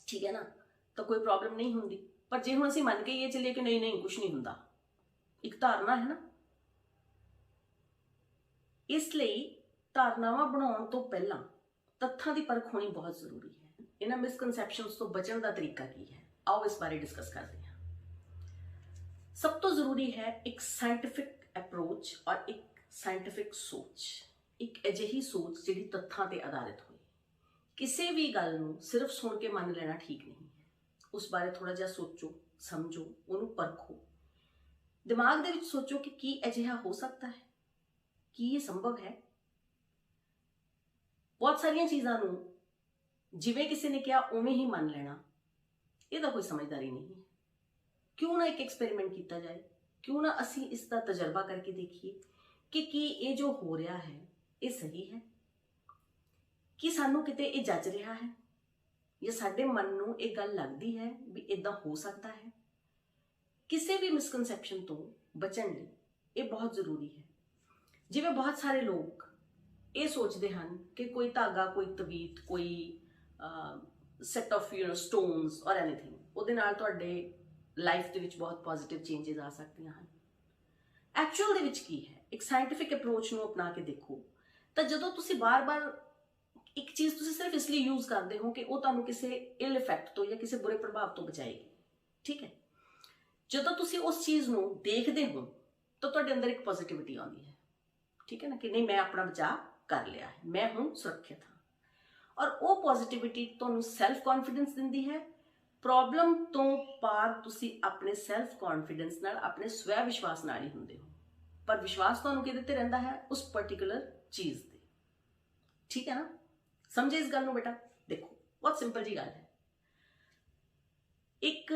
ਠੀਕ ਹੈ ਨਾ, ਤਾਂ ਕੋਈ ਪ੍ਰੋਬਲਮ ਨਹੀਂ ਹੁੰਦੀ। ਪਰ ਜੇ ਹੁਣ ਅਸੀਂ ਮੰਨ ਕੇ ਇਹ ਚੱਲੀਏ ਕਿ ਨਹੀਂ ਨਹੀਂ ਕੁਝ ਨਹੀਂ ਹੁੰਦਾ, ਇੱਕ ਧਾਰਨਾ ਹੈ ਨਾ। ਇਸ ਲਈ ਧਾਰਨਾਵਾਂ ਬਣਾਉਣ ਤੋਂ ਪਹਿਲਾਂ ਤੱਥਾਂ ਦੀ ਪਰਖ ਹੋਣੀ ਬਹੁਤ ਜ਼ਰੂਰੀ ਹੈ। ਇਹਨਾਂ ਮਿਸਕਨਸੈਪਸ਼ਨਸ ਤੋਂ ਬਚਣ ਦਾ ਤਰੀਕਾ ਕੀ ਹੈ, ਆਓ ਇਸ ਬਾਰੇ ਡਿਸਕਸ ਕਰਦੇ ਹਾਂ। ਸਭ ਤੋਂ ਜ਼ਰੂਰੀ ਹੈ ਇੱਕ ਸਾਇੰਟਿਫਿਕ ਅਪਰੋਚ ਔਰ ਇੱਕ ਸਾਇੰਟਿਫਿਕ ਸੋਚ, ਇੱਕ ਅਜਿਹੀ ਸੋਚ ਜਿਹੜੀ ਤੱਥਾਂ ਤੇ ਆਧਾਰਿਤ ਹੋਵੇ। ਕਿਸੇ ਵੀ ਗੱਲ ਨੂੰ ਸਿਰਫ ਸੁਣ ਕੇ ਮੰਨ ਲੈਣਾ ਠੀਕ ਨਹੀਂ ਹੈ। ਉਸ ਬਾਰੇ ਥੋੜਾ ਜਿਹਾ ਸੋਚੋ, ਸਮਝੋ, ਉਹਨੂੰ ਪਰਖੋ, ਦਿਮਾਗ ਦੇ ਵਿੱਚ ਸੋਚੋ ਕਿ ਕੀ ਅਜਿਹਾ ਹੋ ਸਕਦਾ ਹੈ, ਕੀ ਇਹ ਸੰਭਵ ਹੈ। ਬਹੁਤ ਸਾਰੀਆਂ ਚੀਜ਼ਾਂ ਨੂੰ ਜਿਵੇਂ ਕਿਸੇ ਨੇ ਕਿਹਾ ਉਵੇਂ ਹੀ ਮੰਨ ਲੈਣਾ, ਇਹਦਾ ਕੋਈ ਸਮਝਦਾਰੀ ਨਹੀਂ ਹੈ। ਕਿਉਂ ਨਾ ਇੱਕ ਐਕਸਪੈਰੀਮੈਂਟ ਕੀਤਾ ਜਾਏ, ਕਿਉਂ ਨਾ ਅਸੀਂ ਇਸ ਦਾ ਤਜਰਬਾ ਕਰਕੇ ਦੇਖੀਏ ਕਿ ਕੀ ਇਹ ਜੋ ਹੋ ਰਿਹਾ ਹੈ ਇਹ ਸਹੀ ਹੈ, ਕਿ ਸਾਨੂੰ ਕਿਤੇ ਇਹ ਜੱਜ ਰਿਹਾ ਹੈ, ਜਾਂ ਸਾਡੇ ਮਨ ਨੂੰ ਇਹ ਗੱਲ ਲੱਗਦੀ ਹੈ ਵੀ ਇਦਾਂ ਹੋ ਸਕਦਾ ਹੈ। ਕਿਸੇ ਵੀ ਮਿਸਕਨਸੈਪਸ਼ਨ ਤੋਂ ਬਚਣ ਲਈ ਇਹ ਬਹੁਤ ਜ਼ਰੂਰੀ ਹੈ। ਜਿਵੇਂ ਬਹੁਤ ਸਾਰੇ ਲੋਕ ਇਹ ਸੋਚਦੇ ਹਨ ਕਿ ਕੋਈ ਧਾਗਾ, ਕੋਈ ਤਵੀਤ, ਕੋਈ ਸੈਟ ਆਫ ਸਟੋਨਸ ਔਰ ਐਨੀਥਿੰਗ, ਉਹਦੇ ਨਾਲ ਤੁਹਾਡੇ ਲਾਈਫ ਦੇ ਵਿੱਚ ਬਹੁਤ ਪੋਜ਼ਿਟਿਵ ਚੇਂਜਸ ਆ ਸਕਦੀਆਂ ਹਨ। ਐਕਚੁਅਲ ਦੇ ਵਿੱਚ ਕੀ ਹੈ, ਇੱਕ ਸਾਇੰਟਿਫਿਕ ਅਪਰੋਚ ਨੂੰ ਅਪਣਾ ਕੇ ਦੇਖੋ ਤਾਂ ਜਦੋਂ ਤੁਸੀਂ ਬਾਰ-ਬਾਰ ਇੱਕ ਚੀਜ਼ ਤੁਸੀਂ ਸਿਰਫ ਇਸ ਲਈ ਯੂਜ਼ ਕਰਦੇ ਹੋ ਕਿ ਉਹ ਤੁਹਾਨੂੰ ਕਿਸੇ ਇਲ ਇਫੈਕਟ ਤੋਂ ਜਾਂ ਕਿਸੇ ਬੁਰੇ ਪ੍ਰਭਾਵ ਤੋਂ ਬਚਾਏਗੀ, ਠੀਕ ਹੈ। ਜਦੋਂ ਤੁਸੀਂ ਉਸ ਚੀਜ਼ ਨੂੰ ਦੇਖਦੇ ਹੋ ਤਾਂ ਤੁਹਾਡੇ ਅੰਦਰ ਇੱਕ ਪੋਜ਼ਿਟਿਵਿਟੀ ਆਉਂਦੀ ਹੈ, ਠੀਕ ਹੈ ਨਾ, ਕਿ ਨਹੀਂ ਮੈਂ ਆਪਣਾ ਬਚਾਅ ਕਰ ਲਿਆ ਹੈ, ਮੈਂ ਹੁਣ ਸੁਰੱਖਿਅਤ ਹਾਂ। ਔਰ ਉਹ ਪੋਜ਼ਿਟਿਵਿਟੀ ਤੁਹਾਨੂੰ ਸੈਲਫ ਕੌਨਫੀਡੈਂਸ ਦਿੰਦੀ ਹੈ। ਪ੍ਰੋਬਲਮ ਤੋਂ ਪਾਰ ਤੁਸੀਂ ਆਪਣੇ ਸੈਲਫ ਕੌਨਫੀਡੈਂਸ ਨਾਲ, ਆਪਣੇ ਸਵੈ ਵਿਸ਼ਵਾਸ ਨਾਲ ਹੀ ਹੁੰਦੇ ਹੋ। ਪਰ ਵਿਸ਼ਵਾਸ ਤੁਹਾਨੂੰ ਕਿਹਦੇ ਤੇ ਰਹਿੰਦਾ ਹੈ, ਉਸ ਪਰਟੀਕੁਲਰ ਚੀਜ਼ ਤੇ, ਠੀਕ ਹੈ ਨਾ। ਸਮਝੇ ਇਸ ਗੱਲ ਨੂੰ ਬੇਟਾ। ਦੇਖੋ ਬਹੁਤ ਸਿੰਪਲ ਜੀ ਗੱਲ ਹੈ। ਇੱਕ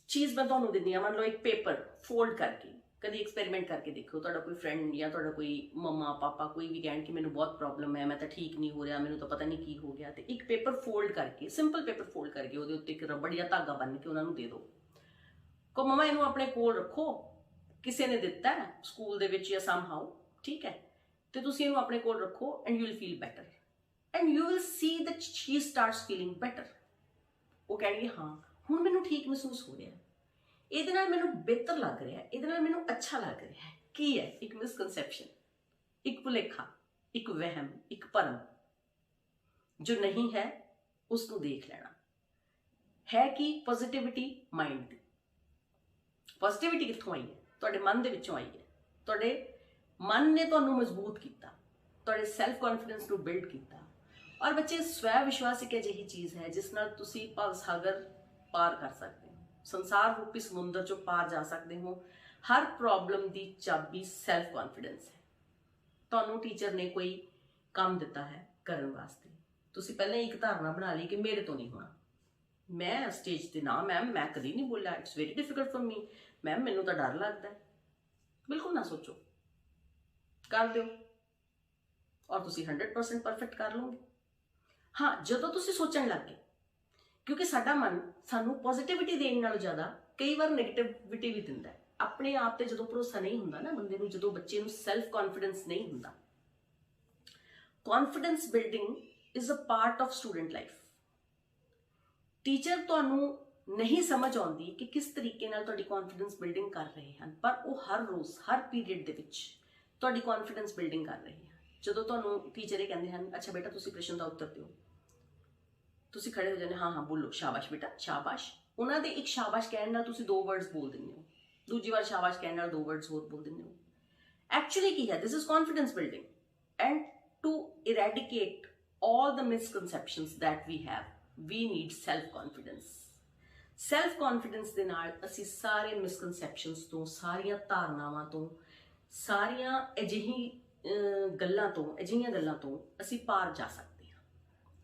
ਚੀਜ਼ ਮੈਂ ਤੁਹਾਨੂੰ ਦਿੰਦੀ ਹਾਂ, ਮੰਨ ਲਓ ਇੱਕ ਪੇਪਰ ਫੋਲਡ ਕਰਕੇ, ਕਦੀ ਐਕਸਪੈਰੀਮੈਂਟ ਕਰਕੇ ਦੇਖੋ। ਤੁਹਾਡਾ ਕੋਈ ਫਰੈਂਡ ਜਾਂ ਤੁਹਾਡਾ ਕੋਈ ਮੰਮਾ ਪਾਪਾ ਕੋਈ ਵੀ ਕਹਿਣ ਕਿ ਮੈਨੂੰ ਬਹੁਤ ਪ੍ਰੋਬਲਮ ਹੈ, ਮੈਂ ਤਾਂ ਠੀਕ ਨਹੀਂ ਹੋ ਰਿਹਾ, ਮੈਨੂੰ ਤਾਂ ਪਤਾ ਨਹੀਂ ਕੀ ਹੋ ਗਿਆ, ਤੇ ਇੱਕ ਪੇਪਰ ਫੋਲਡ ਕਰਕੇ, ਸਿੰਪਲ ਪੇਪਰ ਫੋਲਡ ਕਰਕੇ ਉਹਦੇ ਉੱਤੇ ਇੱਕ ਰਬੜ ਜਾਂ ਧਾਗਾ ਬੰਨ੍ਹ ਕੇ ਉਹਨਾਂ ਨੂੰ ਦੇ ਦਿਓ। ਕਹੋ ਮਮਾ ਇਹਨੂੰ ਆਪਣੇ ਕੋਲ ਰੱਖੋ, ਕਿਸੇ ਨੇ ਦਿੱਤਾ ਹੈ ਸਕੂਲ ਦੇ ਵਿੱਚ ਜਾਂ ਸਮਹਾਉ, ਠੀਕ ਹੈ, ਤੇ ਤੁਸੀਂ ਇਹਨੂੰ ਆਪਣੇ ਕੋਲ ਰੱਖੋ and you will feel better. And you will see that Shri starts feeling better. ਉਹ ਕਹਿਣਗੇ ਹਾਂ ਹੁਣ ਮੈਨੂੰ ਠੀਕ ਮਹਿਸੂਸ ਹੋ ਰਿਹਾ, ਇਹਦੇ ਨਾਲ ਮੈਨੂੰ ਬਿਹਤਰ ਲੱਗ ਰਿਹਾ, ਇਹਦੇ ਨਾਲ ਮੈਨੂੰ ਅੱਛਾ ਲੱਗ ਰਿਹਾ ਹੈ। ਕੀ ਹੈ? ਇੱਕ ਮਿਸਕਨਸੈਪਸ਼ਨ, ਇੱਕ ਭੁਲੇਖਾ, ਇੱਕ ਵਹਿਮ, ਇੱਕ ਭਰਮ। ਜੋ ਨਹੀਂ ਹੈ ਉਸ ਨੂੰ ਦੇਖ ਲੈਣਾ। ਹੈ ਕਿ ਪੋਜ਼ਿਟਿਵਿਟੀ ਮਾਈਂਡ ਦੀ। ਪੋਜ਼ਿਟਿਵਿਟੀ ਕਿੱਥੋਂ ਆਈ ਹੈ? ਤੁਹਾਡੇ ਮਨ ਦੇ ਵਿੱਚੋਂ ਆਈ ਹੈ। ਤੁਹਾਡੇ ਮਨ ਨੇ ਤੁਹਾਨੂੰ ਮਜ਼ਬੂਤ ਕੀਤਾ, ਤੁਹਾਡੇ ਸੈਲਫ ਕੌਨਫੀਡੈਂਸ ਨੂੰ ਬਿਲਡ ਕੀਤਾ। ਔਰ ਬੱਚੇ, ਸਵੈ ਵਿਸ਼ਵਾਸ ਇੱਕ ਅਜਿਹੀ ਚੀਜ਼ ਹੈ ਜਿਸ ਨਾਲ ਤੁਸੀਂ ਭਵ ਸਾਗਰ ਪਾਰ ਕਰ ਸਕਦੇ ਹੋ, ਸੰਸਾਰ ਰੂਪੀ ਸਮੁੰਦਰ ਚੋਂ ਪਾਰ ਜਾ ਸਕਦੇ ਹੋ। ਹਰ ਪ੍ਰੋਬਲਮ ਦੀ ਚਾਬੀ ਸੈਲਫ ਕੌਨਫੀਡੈਂਸ ਹੈ। ਤੁਹਾਨੂੰ ਟੀਚਰ ਨੇ ਕੋਈ ਕੰਮ ਦਿੱਤਾ ਹੈ ਕਰਨ ਵਾਸਤੇ, ਤੁਸੀਂ ਪਹਿਲਾਂ ਹੀ ਇੱਕ ਧਾਰਨਾ ਬਣਾ ਲਈ ਕਿ ਮੇਰੇ ਤੋਂ ਨਹੀਂ ਹੋਣਾ, ਮੈਂ ਸਟੇਜ ਤੇ ਨਾ ਮੈਮ ਮੈਂ ਕਦੀ ਨਹੀਂ ਬੋਲਿਆ, it's very difficult for me, ma'am ਮੈਨੂੰ ਤਾਂ ਡਰ ਲੱਗਦਾ ਹੈ। ਬਿਲਕੁਲ ਨਾ ਸੋਚੋ, ਕਰ ਦਿਓ ਔਰ ਤੁਸੀਂ 100% ਪਰਫੈਕਟ ਕਰ ਲਓਗੇ। ਹਾਂ, ਜਦੋਂ ਤੁਸੀਂ ਸੋਚਣ ਲੱਗ ਗਏ, ਕਿਉਂਕਿ ਸਾਡਾ ਮਨ ਸਾਨੂੰ ਪੋਜ਼ਿਟਿਵਿਟੀ ਦੇਣ ਨਾਲੋਂ ਜ਼ਿਆਦਾ ਕਈ ਵਾਰ ਨੈਗੇਟਿਵਿਟੀ ਵੀ ਦਿੰਦਾ ਹੈ। ਆਪਣੇ ਆਪ ਤੇ ਜਦੋਂ ਭਰੋਸਾ ਨਹੀਂ ਹੁੰਦਾ ਨਾ ਬੰਦੇ ਨੂੰ, ਜਦੋਂ ਬੱਚੇ ਨੂੰ ਸੈਲਫ ਕੌਨਫੀਡੈਂਸ ਨਹੀਂ ਹੁੰਦਾ, confidence building is a part of student life. Teacher ਤੁਹਾਨੂੰ ਨਹੀਂ ਸਮਝ ਆਉਂਦੀ ਕਿ ਕਿਸ ਤਰੀਕੇ ਨਾਲ ਤੁਹਾਡੀ ਕੌਨਫੀਡੈਂਸ ਬਿਲਡਿੰਗ ਕਰ ਰਹੇ ਹਨ, ਪਰ ਉਹ ਹਰ ਰੋਜ਼ ਹਰ ਪੀਰੀਅਡ ਦੇ ਵਿੱਚ ਤੁਹਾਡੀ ਕੌਨਫੀਡੈਂਸ ਬਿਲਡਿੰਗ ਕਰ ਰਹੇ ਹਨ। ਜਦੋਂ ਤੁਹਾਨੂੰ ਟੀਚਰ ਇਹ ਕਹਿੰਦੇ ਹਨ, ਅੱਛਾ ਬੇਟਾ ਤੁਸੀਂ ਪ੍ਰਸ਼ਨ ਦਾ ਉੱਤਰ ਦਿਓ, ਤੁਸੀਂ ਖੜੇ ਹੋ ਜਾਂਦੇ, ਹਾਂ ਹਾਂ ਬੋਲੋ, ਸ਼ਾਬਾਸ਼ ਬੇਟਾ ਸ਼ਾਬਾਸ਼। ਉਹਨਾਂ ਦੇ ਇੱਕ ਸ਼ਾਬਾਸ਼ ਕਹਿਣ ਨਾਲ ਤੁਸੀਂ 2 ਵਰਡਸ ਬੋਲ ਦਿੰਦੇ ਹੋ, ਦੂਜੀ ਵਾਰ ਸ਼ਾਬਾਸ਼ ਕਹਿਣ ਨਾਲ 2 ਵਰਡਸ ਹੋਰ ਬੋਲ ਦਿੰਦੇ ਹੋ। ਐਕਚੁਅਲੀ ਕੀ ਹੈ? This is confidence building. And to eradicate all the misconceptions that we have, we need self confidence. self confidence ਦੇ ਨਾਲ ਅਸੀਂ ਸਾਰੇ ਮਿਸਕਨਸੈਪਸ਼ਨਸ ਤੋਂ, ਸਾਰੀਆਂ ਧਾਰਨਾਵਾਂ ਤੋਂ, ਸਾਰੀਆਂ ਅਜਿਹੀਆਂ ਗੱਲਾਂ ਤੋਂ ਅਸੀਂ ਪਾਰ ਜਾ ਸਕਦੇ ਹਾਂ।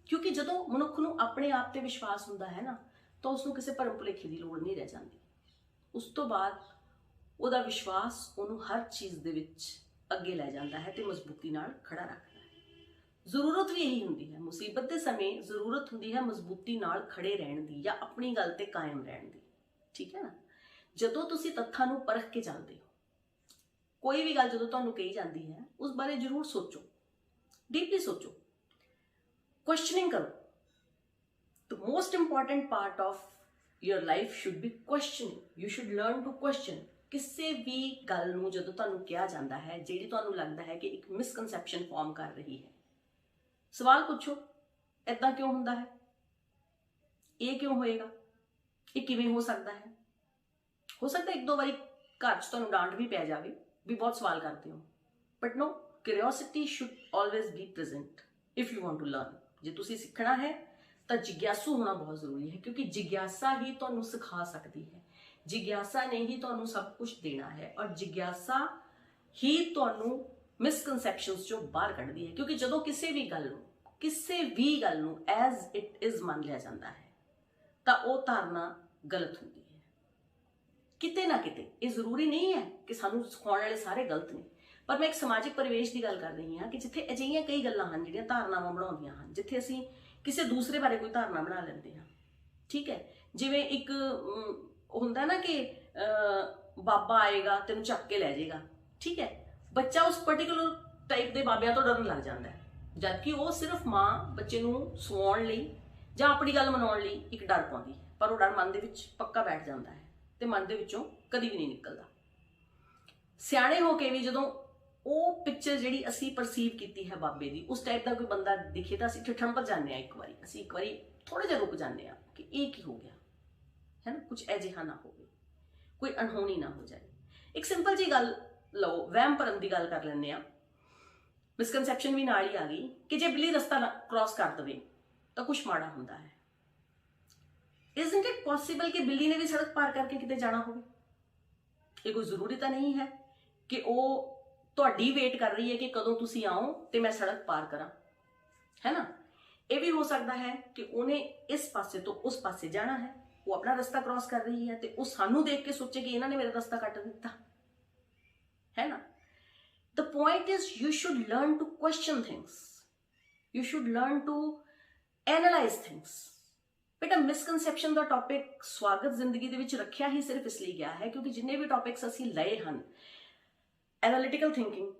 ਕਿਉਂਕਿ ਜਦੋਂ ਮਨੁੱਖ ਨੂੰ ਆਪਣੇ ਆਪ ਤੇ ਵਿਸ਼ਵਾਸ ਹੁੰਦਾ ਹੈ ਨਾ, ਤਾਂ ਉਸ ਨੂੰ ਕਿਸੇ ਭਰਮ ਭੁਲੇਖੇ ਦੀ ਲੋੜ ਨਹੀਂ ਰਹਿ ਜਾਂਦੀ। ਉਸ ਤੋਂ ਬਾਅਦ ਉਹਦਾ ਵਿਸ਼ਵਾਸ ਉਹਨੂੰ ਹਰ ਚੀਜ਼ ਦੇ ਵਿੱਚ ਅੱਗੇ ਲੈ ਜਾਂਦਾ ਹੈ ਤੇ ਮਜ਼ਬੂਤੀ ਨਾਲ ਖੜਾ ਰੱਖਦਾ ਹੈ। ਜ਼ਰੂਰਤ ਵੀ ਇਹੀ ਹੁੰਦੀ ਹੈ, ਮੁਸੀਬਤ ਦੇ ਸਮੇਂ ਜ਼ਰੂਰਤ ਹੁੰਦੀ ਹੈ ਮਜ਼ਬੂਤੀ ਨਾਲ ਖੜੇ ਰਹਿਣ ਦੀ ਜਾਂ ਆਪਣੀ ਗੱਲ ਤੇ ਕਾਇਮ ਰਹਿਣ ਦੀ। ਠੀਕ ਹੈ ਨਾ? ਜਦੋਂ ਤੁਸੀਂ ਤੱਥਾਂ ਨੂੰ ਪਰਖ ਕੇ ਚੱਲਦੇ ਹੋ, ਕੋਈ ਵੀ ਗੱਲ ਜਦੋਂ ਤੁਹਾਨੂੰ ਕਹੀ ਜਾਂਦੀ ਹੈ ਉਸ ਬਾਰੇ ਜ਼ਰੂਰ ਸੋਚੋ, ਡੀਪਲੀ ਸੋਚੋ, ਕੁਐਸਚਨਿੰਗ ਕਰੋ। The most important part of your life should be questioning. You should learn to question. ਕਿਸੇ ਵੀ ਗੱਲ ਨੂੰ ਜਦੋਂ ਤੁਹਾਨੂੰ ਕਿਹਾ ਜਾਂਦਾ ਹੈ ਜਿਹੜੀ ਤੁਹਾਨੂੰ ਲੱਗਦਾ ਹੈ ਕਿ ਇੱਕ ਮਿਸਕਨਸੈਪਸ਼ਨ ਫਾਰਮ ਕਰ ਰਹੀ ਹੈ, ਸਵਾਲ ਪੁੱਛੋ, ਇੱਦਾਂ ਕਿਉਂ ਹੁੰਦਾ ਹੈ? ਇਹ ਕਿਉਂ ਹੋਏਗਾ? ਇਹ ਕਿਵੇਂ ਹੋ ਸਕਦਾ ਹੈ? ਹੋ ਸਕਦਾ 1-2 ਵਾਰੀ ਘਰ 'ਚ ਤੁਹਾਨੂੰ ਡਾਂਟ ਵੀ ਪੈ ਜਾਵੇ ਵੀ ਬਹੁਤ ਸਵਾਲ ਕਰਦੇ ਹੋ, but no, curiosity should always be present if you want to learn. ਜੇ ਤੁਸੀਂ ਸਿੱਖਣਾ ਹੈ ਤਾਂ ਜਿਗਿਆਸੂ ਹੋਣਾ ਬਹੁਤ ਜ਼ਰੂਰੀ ਹੈ, ਕਿਉਂਕਿ ਜਿਗਿਆਸਾ ਹੀ ਤੁਹਾਨੂੰ ਸਿਖਾ ਸਕਦੀ ਹੈ। ਜਿਗਿਆਸਾ ਨੇ ਹੀ ਤੁਹਾਨੂੰ ਸਭ ਕੁਝ ਦੇਣਾ ਹੈ, ਔਰ ਜਿਗਿਆਸਾ ਹੀ ਤੁਹਾਨੂੰ ਮਿਸਕਨਸੈਪਸ਼ਨਸ ਚੋਂ ਬਾਹਰ ਕੱਢਦੀ ਹੈ। ਕਿਉਂਕਿ ਜਦੋਂ ਕਿਸੇ ਵੀ ਗੱਲ ਨੂੰ ਐਜ਼ ਇਟ ਇਜ਼ ਮੰਨ ਲਿਆ ਜਾਂਦਾ ਹੈ ਤਾਂ ਉਹ ਧਾਰਨਾ ਗਲਤ ਹੁੰਦੀ ਹੈ। ਕਿਤੇ ਨਾ ਕਿਤੇ ਇਹ ਜ਼ਰੂਰੀ ਨਹੀਂ ਹੈ ਕਿ ਸਾਨੂੰ ਸਿਖਾਉਣ ਵਾਲੇ ਸਾਰੇ ਗਲਤ ਨੇ, ਪਰ ਮੈਂ ਇੱਕ ਸਮਾਜਿਕ ਪਰਿਵੇਸ਼ ਦੀ ਗੱਲ ਕਰ ਰਹੀ ਹਾਂ ਕਿ ਜਿੱਥੇ ਅਜਿਹੀਆਂ ਕਈ ਗੱਲਾਂ ਹਨ ਜਿਹੜੀਆਂ ਧਾਰਨਾਵਾਂ ਬਣਾਉਂਦੀਆਂ ਹਨ, ਜਿੱਥੇ ਅਸੀਂ ਕਿਸੇ ਦੂਸਰੇ ਬਾਰੇ ਕੋਈ ਧਾਰਨਾ ਬਣਾ ਲੈਂਦੇ ਹਾਂ। ਠੀਕ ਹੈ? ਜਿਵੇਂ ਇੱਕ ਹੁੰਦਾ ਨਾ ਕਿ ਬਾਬਾ ਆਏਗਾ ਤੈਨੂੰ ਚੱਕ ਕੇ ਲੈ ਜਾਏਗਾ। ਠੀਕ ਹੈ? ਬੱਚਾ ਉਸ ਪਰਟੀਕੂਲਰ ਟਾਈਪ ਦੇ ਬਾਬਿਆਂ ਤੋਂ ਡਰਨ ਲੱਗ ਜਾਂਦਾ ਹੈ, ਜਦਕਿ ਉਹ ਸਿਰਫ ਮਾਂ ਬੱਚੇ ਨੂੰ ਸਵਾਉਣ ਲਈ ਜਾਂ ਆਪਣੀ ਗੱਲ ਮਨਾਉਣ ਲਈ ਇੱਕ ਡਰ ਪਾਉਂਦੀ ਹੈ, ਪਰ ਉਹ ਡਰ ਮਨ ਦੇ ਵਿੱਚ ਪੱਕਾ ਬੈਠ ਜਾਂਦਾ ਹੈ ਤੇ ਮਨ ਦੇ ਵਿੱਚੋਂ ਕਦੀ ਵੀ ਨਹੀਂ ਨਿਕਲਦਾ। ਸਿਆਣੇ ਹੋ ਕੇ ਵੀ ਜਦੋਂ ਉਹ ਪਿਕਚਰ ਜਿਹੜੀ ਅਸੀਂ ਪਰਸੀਵ ਕੀਤੀ ਹੈ ਬਾਬੇ ਦੀ, ਉਸ ਟਾਈਪ ਦਾ ਕੋਈ ਬੰਦਾ ਦਿਖੇ ਤਾਂ ਅਸੀਂ ਠਠਣ ਜਾਂਦੇ ਹਾਂ। ਇੱਕ ਵਾਰੀ ਥੋੜਾ ਜਿਹਾ ਰੁਕ ਜਾਂਦੇ ਹਾਂ ਕਿ ਇਹ ਕੀ ਹੋ ਗਿਆ ਹੈ ਨਾ, ਕੁਝ ਅਜਿਹਾ ਨਾ ਹੋਵੇ, ਕੋਈ ਅਣਹੋਣੀ ਨਾ ਹੋ ਜਾਏ। ਇੱਕ ਸਿੰਪਲ ਜੀ ਗੱਲ ਲਓ, ਵਹਿਮ ਭਰਮ ਦੀ ਗੱਲ ਕਰ ਲੈਂਦੇ ਹਾਂ। ਮਿਸਕਨਸੈਪਸ਼ਨ ਵੀ ਨਾਲ ਹੀ ਆ ਗਈ ਕਿ ਜੇ ਬਿੱਲੀ ਰਸਤਾ ਕ੍ਰਾਸ ਕਰ ਦਵੇ ਤਾਂ ਕੁਝ ਮਾੜਾ ਹੁੰਦਾ ਹੈ। ਇਜ਼ਨਟ ਇਟ ਪੋਸੀਬਲ ਕਿ ਬਿੱਲੀ ਨੇ ਵੀ ਸੜਕ ਪਾਰ ਕਰਕੇ ਕਿਤੇ ਜਾਣਾ ਹੋਵੇ? ਇਹ ਕੋਈ ਜ਼ਰੂਰੀ ਤਾਂ ਨਹੀਂ ਹੈ ਕਿ ਉਹ ਤੁਹਾਡੀ ਵੇਟ ਕਰ ਰਹੀ ਹੈ ਕਿ ਕਦੋਂ ਤੁਸੀਂ ਆਓ ਤੇ ਮੈਂ ਸੜਕ ਪਾਰ ਕਰਾਂ, ਹੈ ਨਾ? ਇਹ ਵੀ ਹੋ ਸਕਦਾ ਹੈ ਕਿ ਉਹਨੇ ਇਸ ਪਾਸੇ ਤੋਂ ਉਸ ਪਾਸੇ ਜਾਣਾ ਹੈ, ਉਹ ਆਪਣਾ ਰਸਤਾ ਕ੍ਰਾਸ ਕਰ ਰਹੀ ਹੈ ਤੇ ਉਹ ਸਾਨੂੰ ਦੇਖ ਕੇ ਸੋਚੇ ਕਿ ਇਹਨਾਂ ਨੇ ਮੇਰਾ ਰਸਤਾ ਕੱਟ ਦਿੱਤਾ, ਹੈ ਨਾ? The point is you should learn to question things. You should learn to analyze things. ਬੇਟਾ, ਮਿਸਕਨਸੈਪਸ਼ਨ ਦਾ ਟੌਪਿਕ ਸਵਾਗਤ ਜ਼ਿੰਦਗੀ ਦੇ ਵਿੱਚ ਰੱਖਿਆ ਹੀ ਸਿਰਫ ਇਸ ਲਈ ਗਿਆ ਹੈ ਕਿਉਂਕਿ ਜਿੰਨੇ ਵੀ ਟੌਪਿਕਸ ਅਸੀਂ ਲਏ ਹਨ, ਐਨਾਲਿਟੀਕਲ ਥਿੰਕਿੰਗ,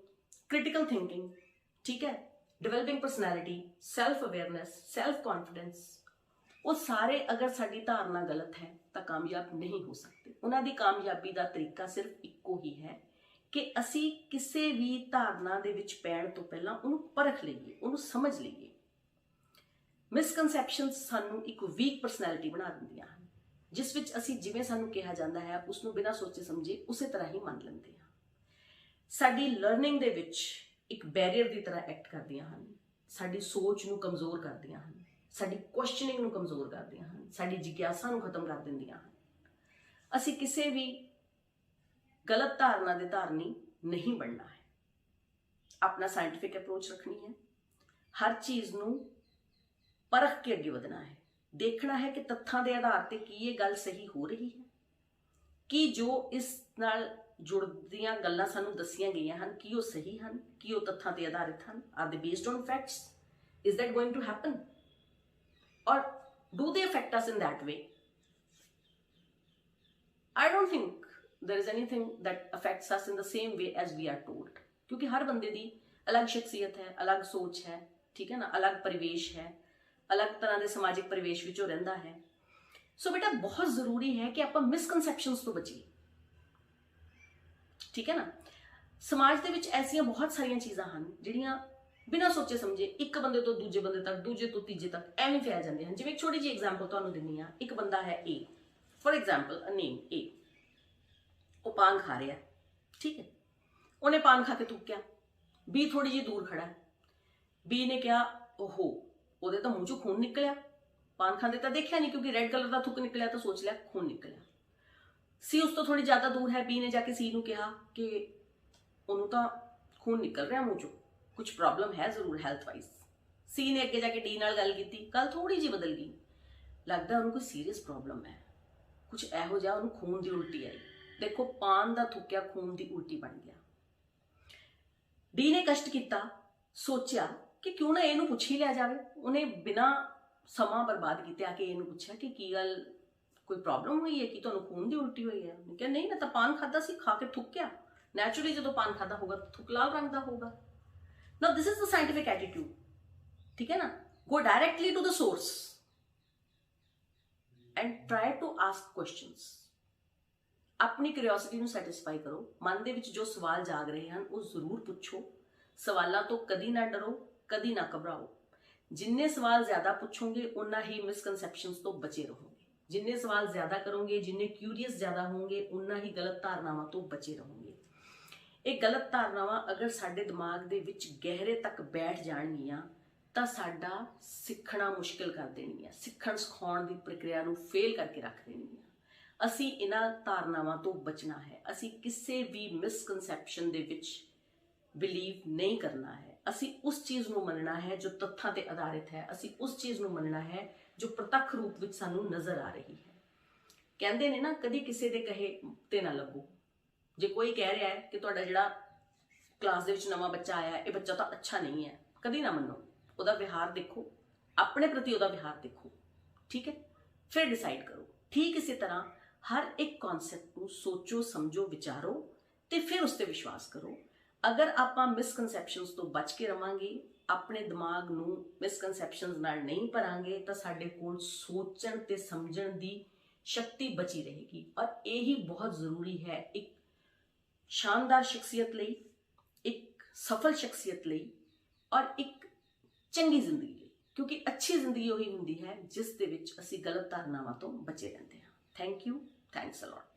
ਕ੍ਰਿਟੀਕਲ ਥਿੰਕਿੰਗ, ਠੀਕ ਹੈ, developing personality, self awareness, self confidence, ਉਹ ਸਾਰੇ ਅਗਰ ਸਾਡੀ ਧਾਰਨਾ ਗਲਤ ਹੈ ਤਾਂ ਕਾਮਯਾਬ ਨਹੀਂ ਹੋ ਸਕਦੇ। ਉਹਨਾਂ ਦੀ ਕਾਮਯਾਬੀ ਦਾ ਤਰੀਕਾ ਸਿਰਫ ਇੱਕੋ ਹੀ ਹੈ ਕਿ ਅਸੀਂ ਕਿਸੇ ਵੀ ਧਾਰਨਾ ਦੇ ਵਿੱਚ ਪੈਣ ਤੋਂ ਪਹਿਲਾਂ ਉਹਨੂੰ ਪਰਖ ਲਈਏ, ਉਹਨੂੰ ਸਮਝ ਲਈਏ। ਮਿਸਕਨਸੈਪਸ਼ਨਸ ਸਾਨੂੰ ਇੱਕ ਵੀਕ ਪਰਸਨੈਲਿਟੀ ਬਣਾ ਦਿੰਦੀਆਂ ਹਨ, ਜਿਸ ਵਿੱਚ ਅਸੀਂ ਜਿਵੇਂ ਸਾਨੂੰ ਕਿਹਾ ਜਾਂਦਾ ਹੈ ਉਸ ਨੂੰ ਬਿਨਾਂ ਸੋਚੇ ਸਮਝੇ ਉਸੇ ਤਰ੍ਹਾਂ ਹੀ ਮੰਨ ਲੈਂਦੇ ਹਾਂ। ਸਾਡੀ ਲਰਨਿੰਗ ਦੇ ਵਿੱਚ ਇੱਕ ਬੈਰੀਅਰ ਦੀ ਤਰ੍ਹਾਂ ਐਕਟ ਕਰਦੀਆਂ ਹਨ, ਸਾਡੀ ਸੋਚ ਨੂੰ ਕਮਜ਼ੋਰ ਕਰਦੀਆਂ ਹਨ, ਸਾਡੀ ਕੁਐਸਚਨਿੰਗ ਨੂੰ ਕਮਜ਼ੋਰ ਕਰਦੀਆਂ ਹਨ, ਸਾਡੀ ਜਿਗਿਆਸਾ ਨੂੰ ਖਤਮ ਕਰ ਦਿੰਦੀਆਂ ਹਨ। ਅਸੀਂ ਕਿਸੇ ਵੀ ਗਲਤ ਧਾਰਨਾ ਦੇ ਧਾਰਨੀ ਨਹੀਂ ਬਣਨਾ ਹੈ। ਆਪਣਾ ਸਾਇੰਟੀਫਿਕ ਅਪਰੋਚ ਰੱਖਣੀ ਹੈ, ਹਰ ਚੀਜ਼ ਨੂੰ ਪਰਖ ਕੇ ਅੱਗੇ ਵਧਣਾ ਹੈ, ਦੇਖਣਾ ਹੈ ਕਿ ਤੱਥਾਂ ਦੇ ਆਧਾਰ ਤੇ ਕੀ ਇਹ ਗੱਲ ਸਹੀ ਹੋ ਰਹੀ ਹੈ, ਕਿ ਜੋ ਇਸ ਨਾਲ ਜੁੜਦੀਆਂ ਗੱਲਾਂ ਸਾਨੂੰ ਦੱਸੀਆਂ ਗਈਆਂ ਹਨ ਕੀ ਉਹ ਸਹੀ ਹਨ, ਕੀ ਉਹ ਤੱਥਾਂ ਤੇ ਆਧਾਰਿਤ ਹਨ। Are they based on facts? Is that going to happen? or do they affect us in that way? I don't think there is anything that affects us in the same way as we are told, क्योंकि हर बंदे दी अलग शख्सियत है, अलग सोच है, ठीक है ना, अलग परिवेश है, अलग तरह के समाजिक परिवेश विचों रहिंदा है। सो बेटा बहुत जरूरी है कि आप मिसकनसैप्शनस तो बचीए, ठीक है ना। समाज दे विच ऐसियां बहुत सारियां चीज़ां हन जिहड़ियां बिना सोचे समझे एक बंदे तो दूजे बंदे तक, दूजे तो तीजे तक एवें फैल जाते हैं। जिवें एक छोटी जी एग्जाम्पल तुहानूं दिंदी हां, एक बंदा है ए, फॉर एग्जाम्पल अ नेम ए, वो पान खा रहा है, ठीक है, उन्हें पान खा के थूकिया, बी थोड़ी जी दूर खड़ा है, बी ने कहा ओहो ਉਹਦੇ ਤਾਂ ਮੂੰਹ ਚੋਂ खून निकलिया, पान खाते तो देखा नहीं क्योंकि रेड कलर का थुक निकलिया तो सोच लिया खून निकलिया। सी उस तो थोड़ी ज़्यादा दूर है, बी ने जाके सी नूं कहा कि उन्होंने तो खून निकल रहा मूँह चों, कुछ प्रॉब्लम है जरूर हैल्थ वाइज। सी ने अगे जाके डी नाल गल की, गल थोड़ी जी बदल गई, लगता उन्होंने कोई सीरीयस प्रॉब्लम है, कुछ इहो जिहा उन्होंने खून की उल्टी आई। देखो पान का थुक्या खून की उल्टी बन गया। डी ने कष्ट किया, सोचा कि क्यों ना इहनूं पुछ ही लिया जाए। उन्हें बिना समा बर्बाद किए आके इहनूं पूछा कि की गल कोई प्रॉब्लम हुई है कि तुहानूं खून की उल्टी हुई है। उन्हें कहा नहीं मैं तो पान खादा सी, खा के थुक्या, नैचुरली जो पान खाता होगा तो थुक लाल रंग का होगा। Now this is the scientific attitude, ठीक है ना। Go directly to the source and try to ask questions. अपनी क्यूरियोसिटी ਨੂੰ ਸੈਟੀਸਫਾਈ ਕਰੋ। ਮਨ ਦੇ ਵਿੱਚ ਜੋ ਸਵਾਲ ਜਾਗ ਰਹੇ ਹਨ ਉਹ ਜ਼ਰੂਰ ਪੁੱਛੋ। ਸਵਾਲਾਂ ਤੋਂ ਕਦੀ ਨਾ ਡਰੋ, ਕਦੀ ਨਾ ਘਬਰਾਓ। ਜਿੰਨੇ ਸਵਾਲ ਜ਼ਿਆਦਾ ਪੁੱਛੋਗੇ ਉਨਾ ਹੀ ਮਿਸਕਨਸੈਪਸ਼ਨਸ ਤੋਂ ਬਚੇ ਰਹੋਗੇ। ਜਿੰਨੇ ਸਵਾਲ ਜ਼ਿਆਦਾ ਕਰੋਗੇ, ਜਿੰਨੇ ਕਿਊਰੀਅਸ ਜ਼ਿਆਦਾ ਹੋਵੋਗੇ, ਉਨਾ ਹੀ ਗਲਤ ਧਾਰਨਾਵਾਂ ਤੋਂ ਬਚੇ ਰਹੋਗੇ। ਇਹ ਗਲਤ ਧਾਰਨਾਵਾਂ ਅਗਰ ਸਾਡੇ ਦਿਮਾਗ ਦੇ ਵਿੱਚ ਗਹਿਰੇ ਤੱਕ ਬੈਠ ਜਾਣਗੀਆਂ ਤਾਂ ਸਾਡਾ ਸਿੱਖਣਾ ਮੁਸ਼ਕਿਲ ਕਰ ਦੇਣਗੀਆਂ, ਸਿੱਖਣ ਸਿਖਾਉਣ ਦੀ ਪ੍ਰਕਿਰਿਆ ਨੂੰ ਫੇਲ ਕਰਕੇ ਰੱਖ ਦੇਣਗੀਆਂ। ਅਸੀਂ ਇਹਨਾਂ ਧਾਰਨਾਵਾਂ ਤੋਂ ਬਚਣਾ ਹੈ। ਅਸੀਂ ਕਿਸੇ ਵੀ ਮਿਸਕਨਸੈਪਸ਼ਨ ਦੇ ਵਿੱਚ ਬਿਲੀਵ ਨਹੀਂ ਕਰਨਾ ਹੈ। ਅਸੀਂ ਉਸ ਚੀਜ਼ ਨੂੰ ਮੰਨਣਾ ਹੈ ਜੋ ਤੱਥਾਂ ਤੇ ਆਧਾਰਿਤ ਹੈ। ਅਸੀਂ ਉਸ ਚੀਜ਼ ਨੂੰ ਮੰਨਣਾ ਹੈ ਜੋ ਪ੍ਰਤੱਖ ਰੂਪ ਵਿੱਚ ਸਾਨੂੰ ਨਜ਼ਰ ਆ ਰਹੀ ਹੈ। ਕਹਿੰਦੇ ਨੇ ਨਾ ਕਦੀ ਕਿਸੇ ਦੇ ਕਹੇ ਤੇ ਨਾ ਲੱਗੋ। ਜੇ ਕੋਈ ਕਹਿ ਰਿਹਾ ਹੈ ਕਿ ਤੁਹਾਡਾ ਜਿਹੜਾ ਕਲਾਸ ਦੇ ਵਿੱਚ ਨਵਾਂ ਬੱਚਾ ਆਇਆ ਇਹ ਬੱਚਾ ਤਾਂ ਅੱਛਾ ਨਹੀਂ ਹੈ, ਕਦੀ ਨਾ ਮੰਨੋ। ਉਹਦਾ ਵਿਹਾਰ ਦੇਖੋ, ਆਪਣੇ ਪ੍ਰਤੀ ਉਹਦਾ ਵਿਹਾਰ ਦੇਖੋ, ਠੀਕ ਹੈ, ਫਿਰ ਡਿਸਾਈਡ ਕਰੋ। ਠੀਕ ਇਸੇ ਤਰ੍ਹਾਂ ਹਰ ਇੱਕ ਕਨਸੈਪਟ ਨੂੰ ਸੋਚੋ, ਸਮਝੋ, ਵਿਚਾਰੋ ਤੇ ਫਿਰ ਉਸ ਤੇ ਵਿਸ਼ਵਾਸ ਕਰੋ। ਅਗਰ ਆਪਾਂ ਮਿਸਕਨਸੈਪਸ਼ਨਸ ਤੋਂ ਬਚ ਕੇ ਰਵਾਂਗੇ, ਆਪਣੇ ਦਿਮਾਗ ਨੂੰ ਮਿਸਕਨਸੈਪਸ਼ਨਸ ਨਾਲ ਨਹੀਂ ਭਰਾਂਗੇ ਤਾਂ ਸਾਡੇ ਕੋਲ ਸੋਚਣ ਤੇ ਸਮਝਣ ਦੀ ਸ਼ਕਤੀ ਬਚੀ ਰਹੇਗੀ। ਔਰ ਇਹੀ ਬਹੁਤ ਜ਼ਰੂਰੀ ਹੈ ਇੱਕ शानदार शख्सियत ਲਈ, एक सफल शख्सियत ਲਈ और एक ਚੰਗੀ ਜ਼ਿੰਦਗੀ ਲਈ। क्योंकि अच्छी ਜ਼ਿੰਦਗੀ ਉਹੀ ਹੁੰਦੀ ਹੈ ਜਿਸ ਦੇ ਵਿੱਚ ਅਸੀਂ ਗਲਤ ਧਾਰਨਾਵਾਂ ਤੋਂ ਬਚੇ ਰਹਿੰਦੇ ਹਾਂ। Thank you, thanks a lot.